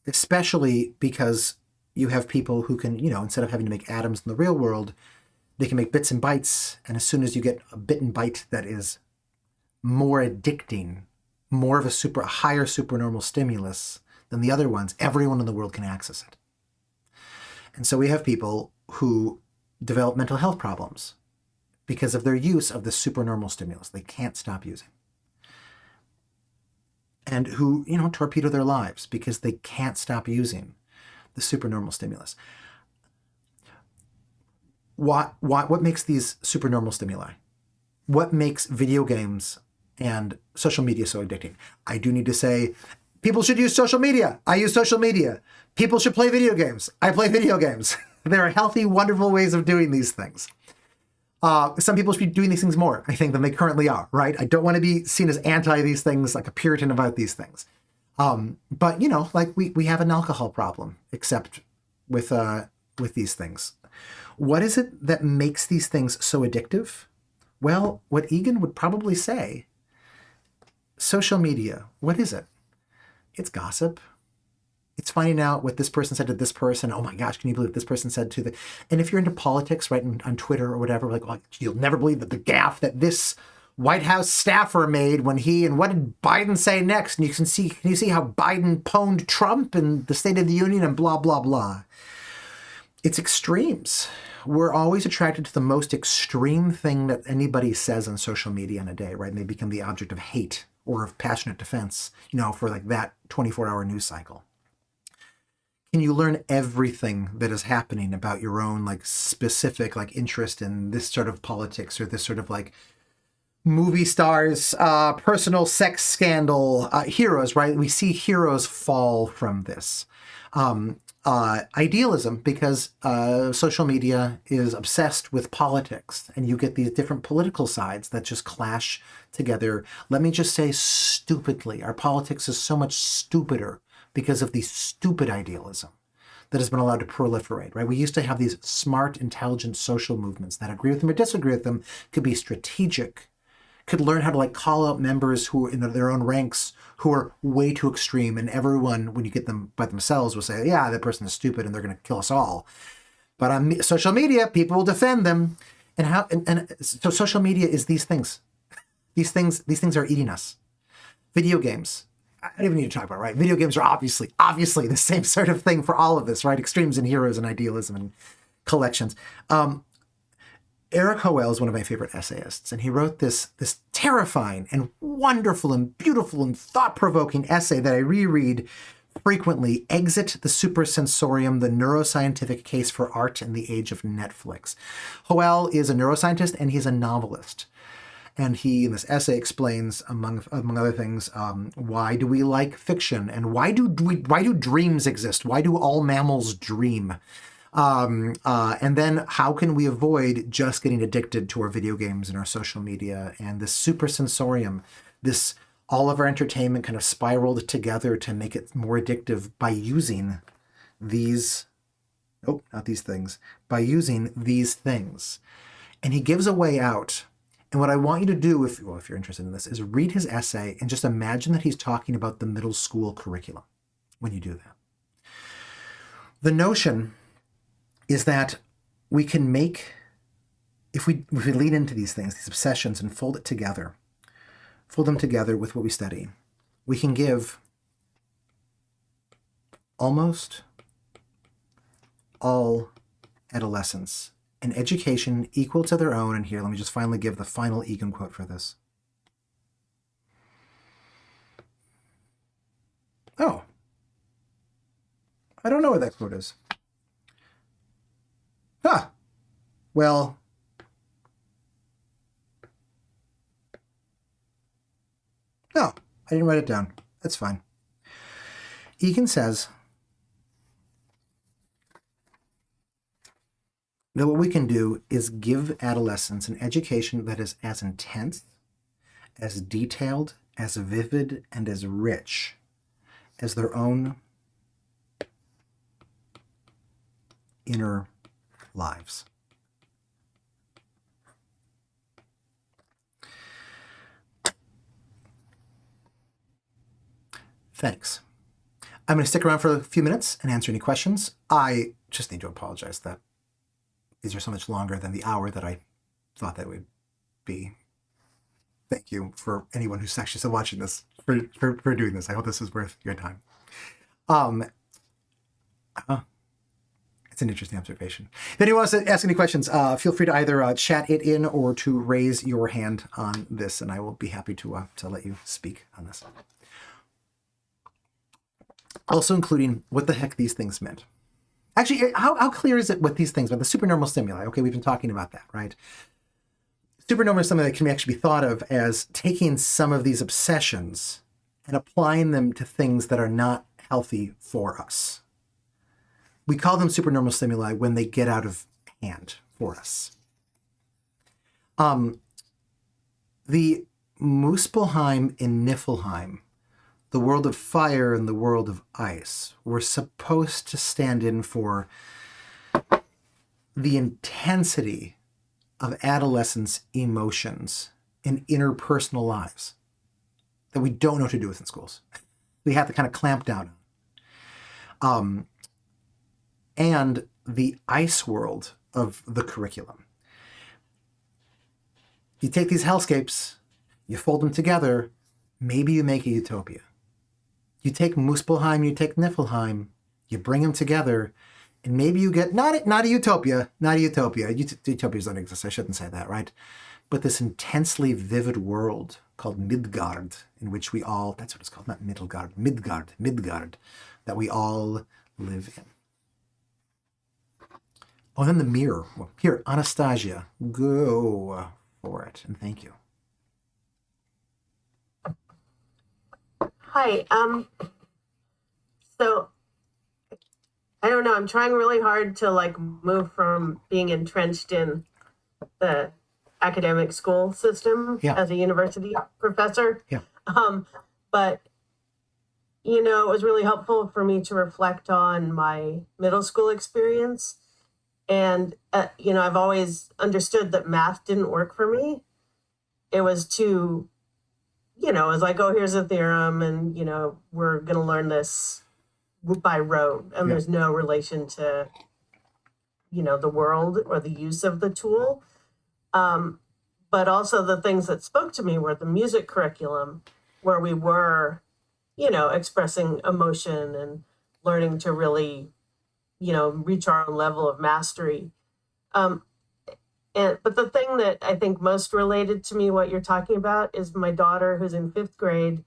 especially because you have people who can, instead of having to make atoms in the real world, They can make bits and bytes, and as soon as you get a bit and byte that is more addicting, more of a higher supernormal stimulus than the other ones, everyone in the world can access it. And so we have people who develop mental health problems because of their use of the supernormal stimulus. They can't stop using. And who, torpedo their lives because they can't stop using the supernormal stimulus. What makes these supernormal stimuli? What makes video games and social media so addicting? I do need to say, people should use social media. I use social media. People should play video games. I play video games. There are healthy, wonderful ways of doing these things. Some people should be doing these things more, I think, than they currently are, right? I don't want to be seen as anti these things, like a Puritan about these things. But, we have an alcohol problem, except with these things. What is it that makes these things so addictive? Well, what Egan would probably say, social media, what is it? It's gossip. It's finding out what this person said to this person. Oh my gosh, can you believe this person said to the... And if you're into politics, right, on Twitter or whatever, like, oh, you'll never believe that the gaffe that this White House staffer made when and what did Biden say next? And can you see how Biden pwned Trump in the State of the Union and blah, blah, blah. It's extremes. We're always attracted to the most extreme thing that anybody says on social media in a day, right? And they become the object of hate or of passionate defense, for like that 24-hour news cycle. Can you learn everything that is happening about your own like specific like interest in this sort of politics or this sort of like movie stars, personal sex scandal, heroes, right? We see heroes fall from this. Idealism, because social media is obsessed with politics and you get these different political sides that just clash together. Let me just say stupidly, our politics is so much stupider because of the stupid idealism that has been allowed to proliferate, right? We used to have these smart, intelligent social movements that agree with them or disagree with them, could be strategic, could learn how to like call out members who are in their own ranks who are way too extreme, and everyone, when you get them by themselves, will say, yeah, that person is stupid and they're going to kill us all. But on social media, people will defend them. So social media is these things. These things are eating us. Video games. I don't even need to talk about it, right? Video games are obviously the same sort of thing for all of this, right? Extremes and heroes and idealism and collections. Eric Howell is one of my favorite essayists, and he wrote this terrifying and wonderful and beautiful and thought-provoking essay that I reread frequently, Exit the Supersensorium, the Neuroscientific Case for Art in the Age of Netflix. Howell is a neuroscientist, and he's a novelist. And he, in this essay, explains, among other things, why do we like fiction, and why do dreams exist? Why do all mammals dream? And then how can we avoid just getting addicted to our video games and our social media and this supersensorium, this all of our entertainment kind of spiraled together to make it more addictive by using these, by using these things. And he gives a way out. And what I want you to do, if you're interested in this, is read his essay and just imagine that he's talking about the middle school curriculum when you do that. The notion is that we can make, if we lean into these things, these obsessions, and fold them together with what we study, we can give almost all adolescents an education equal to their own. And here, let me just finally give the final Egan quote for this. Oh, I don't know what that quote is. Well, no, I didn't write it down. That's fine. Egan says that what we can do is give adolescents an education that is as intense, as detailed, as vivid, and as rich as their own inner lives. Thanks. I'm going to stick around for a few minutes and answer any questions. I just need to apologize that these are so much longer than the hour that I thought that would be. Thank you for anyone who's actually still watching this, for doing this. I hope this is worth your time. It's an interesting observation. If anyone wants to ask any questions, feel free to either chat it in or to raise your hand on this, and I will be happy to let you speak on this. Also including what the heck these things meant. Actually, how clear is it what these things meant? The supernormal stimuli. Okay, we've been talking about that, right? Supernormal is something that can actually be thought of as taking some of these obsessions and applying them to things that are not healthy for us. We call them supernormal stimuli when they get out of hand for us. The Muspelheim and Niflheim, the world of fire and the world of ice, were supposed to stand in for the intensity of adolescents' emotions in interpersonal lives that we don't know what to do with in schools. We have to kind of clamp down on. And the ice world of the curriculum. You take these hellscapes, you fold them together, maybe you make a utopia. You take Muspelheim, you take Niflheim, you bring them together, and maybe you get not a utopia. Utopias don't exist, I shouldn't say that, right? But this intensely vivid world called Midgard, in which we all, that's what it's called, not Midgard, that we all live in. Oh, then the mirror. Well, here, Anastasia, go for it, and thank you. Hi. So I don't know. I'm trying really hard to move from being entrenched in the academic school system as a university professor. Yeah. But it was really helpful for me to reflect on my middle school experience. And, I've always understood that math didn't work for me. It was too, it was like, oh, here's a theorem and, we're going to learn this by rote. And there's no relation to, the world or the use of the tool. But also the things that spoke to me were the music curriculum, where we were, expressing emotion and learning to really reach our own level of mastery. But the thing that I think most related to me, what you're talking about, is my daughter who's in 5th grade.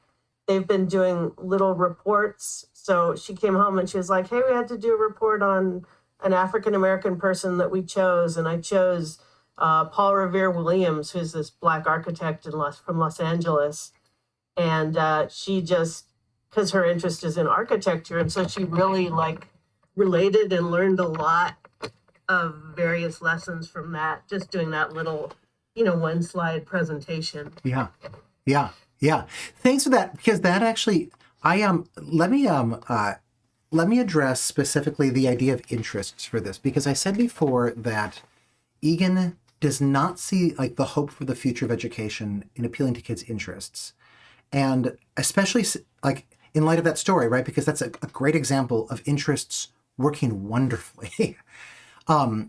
They've been doing little reports. So she came home and she was like, hey, we had to do a report on an African-American person that we chose. And I chose Paul Revere Williams, who's this Black architect from Los Angeles. And she just, because her interest is in architecture. And so she really related and learned a lot of various lessons from that, just doing that little, 1-slide presentation. Yeah. Thanks for that, because that actually, let me address specifically the idea of interests for this, because I said before that Egan does not see the hope for the future of education in appealing to kids' interests. And especially in light of that story, right? Because that's a great example of interests working wonderfully. I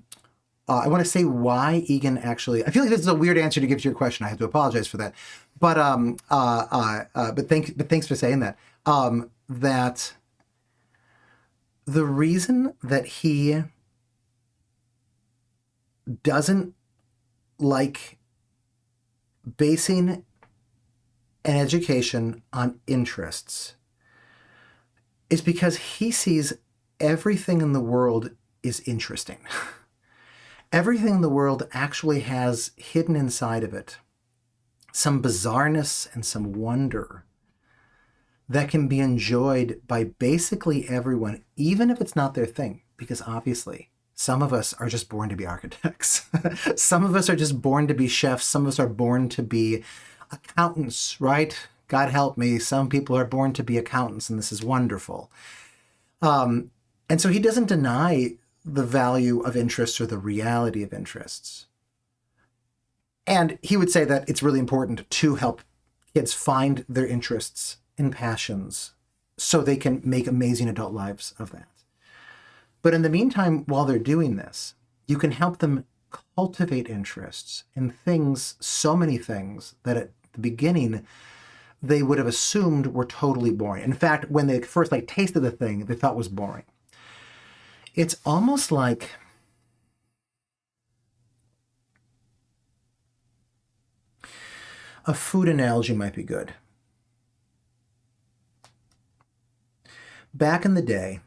want to say why Egan actually, I feel like this is a weird answer to give to your question. I have to apologize for that. But thanks for saying that. That the reason that he doesn't like basing an education on interests is because he sees everything in the world is interesting. Everything in the world actually has hidden inside of it some bizarreness and some wonder that can be enjoyed by basically everyone, even if it's not their thing, because obviously some of us are just born to be architects. Some of us are just born to be chefs. Some of us are born to be accountants, right? God help me. Some people are born to be accountants, and this is wonderful. And so he doesn't deny the value of interests or the reality of interests. And he would say that it's really important to help kids find their interests and passions so they can make amazing adult lives of that. But in the meantime, while they're doing this, you can help them cultivate interests in things, so many things, that at the beginning they would have assumed were totally boring. In fact, when they first tasted the thing, they thought was boring. It's almost like a food analogy might be good. Back in the day,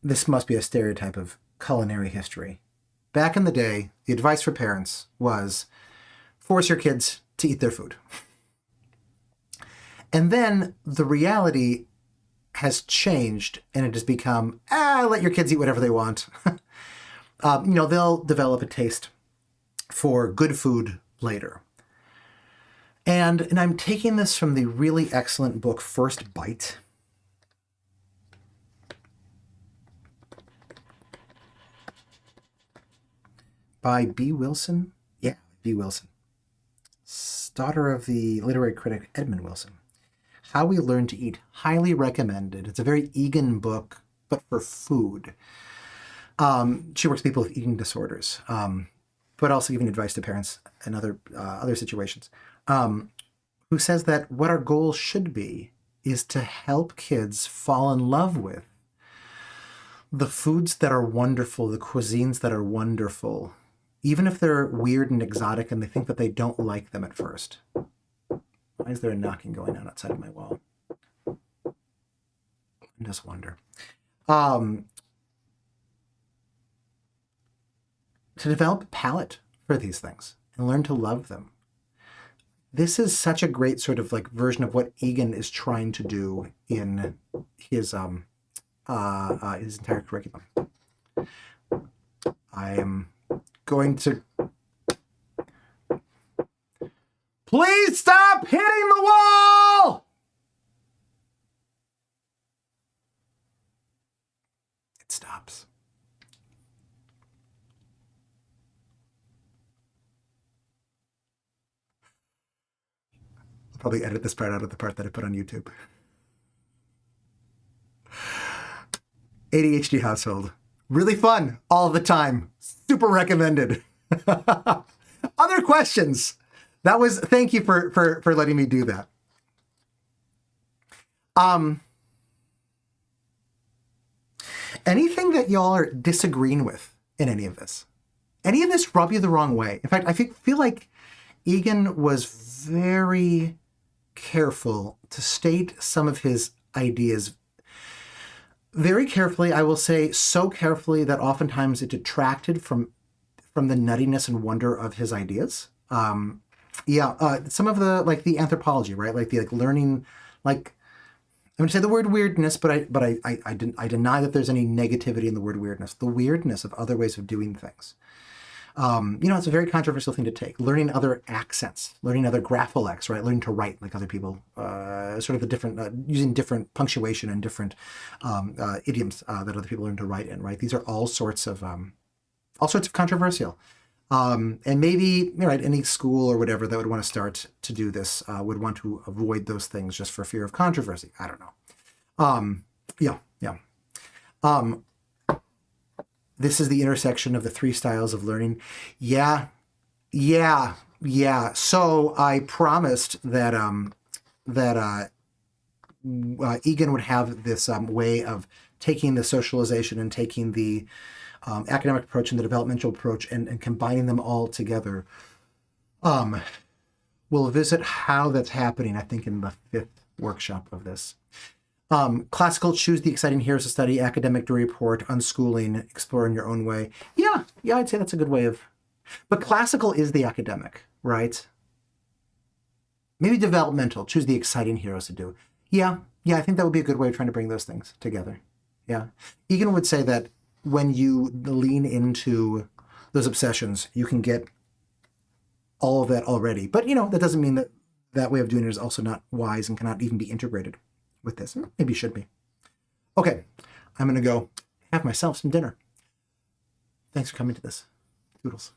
this must be a stereotype of culinary history. Back in the day, the advice for parents was force your kids to eat their food. And then the reality has changed, and it has become, let your kids eat whatever they want. They'll develop a taste for good food later. And I'm taking this from the really excellent book, First Bite. By B. Wilson? Yeah, B. Wilson. Daughter of the literary critic Edmund Wilson. How We Learn to Eat. Highly recommended. It's a very Egan book, but for food. She works with people with eating disorders, but also giving advice to parents in other situations. Who says that what our goal should be is to help kids fall in love with the foods that are wonderful, the cuisines that are wonderful, even if they're weird and exotic and they think that they don't like them at first. Why is there a knocking going on outside of my wall? I just wonder. To develop a palate for these things and learn to love them. This is such a great sort of version of what Egan is trying to do in his entire curriculum. I am going to... Please stop hitting the wall! It stops. I'll probably edit this part out of the part that I put on YouTube. ADHD household. Really fun all the time. Super recommended. Other questions? Thank you for letting me do that. Anything that y'all are disagreeing with in any of this? Any of this rub you the wrong way? In fact, I feel like Egan was very careful to state some of his ideas very carefully. I will say so carefully that oftentimes it detracted from the nuttiness and wonder of his ideas. Some of the anthropology, right? Learning, I'm going to say the word weirdness, but I deny that there's any negativity in the word weirdness. The weirdness of other ways of doing things. It's a very controversial thing to take. Learning other accents, learning other grapholex, right? Learning to write like other people, sort of the different, using different punctuation and different idioms that other people learn to write in, right? These are all sorts of controversial. And maybe, right, any school or whatever that would want to start to do this would want to avoid those things just for fear of controversy. I don't know. This is the intersection of the three styles of learning. Yeah. So I promised that Egan would have this way of taking the socialization and taking the academic approach and the developmental approach and combining them all together. We'll visit how that's happening, I think, in the 5th workshop of this. Classical, choose the exciting heroes to study, academic to report, unschooling, explore in your own way. Yeah, I'd say that's a good way of... But classical is the academic, right? Maybe developmental, choose the exciting heroes to do. Yeah, I think that would be a good way of trying to bring those things together. Yeah. Egan would say that when you lean into those obsessions, you can get all of that already. But, that doesn't mean that that way of doing it is also not wise and cannot even be integrated with this. Maybe it should be. Okay, I'm going to go have myself some dinner. Thanks for coming to this. Toodles.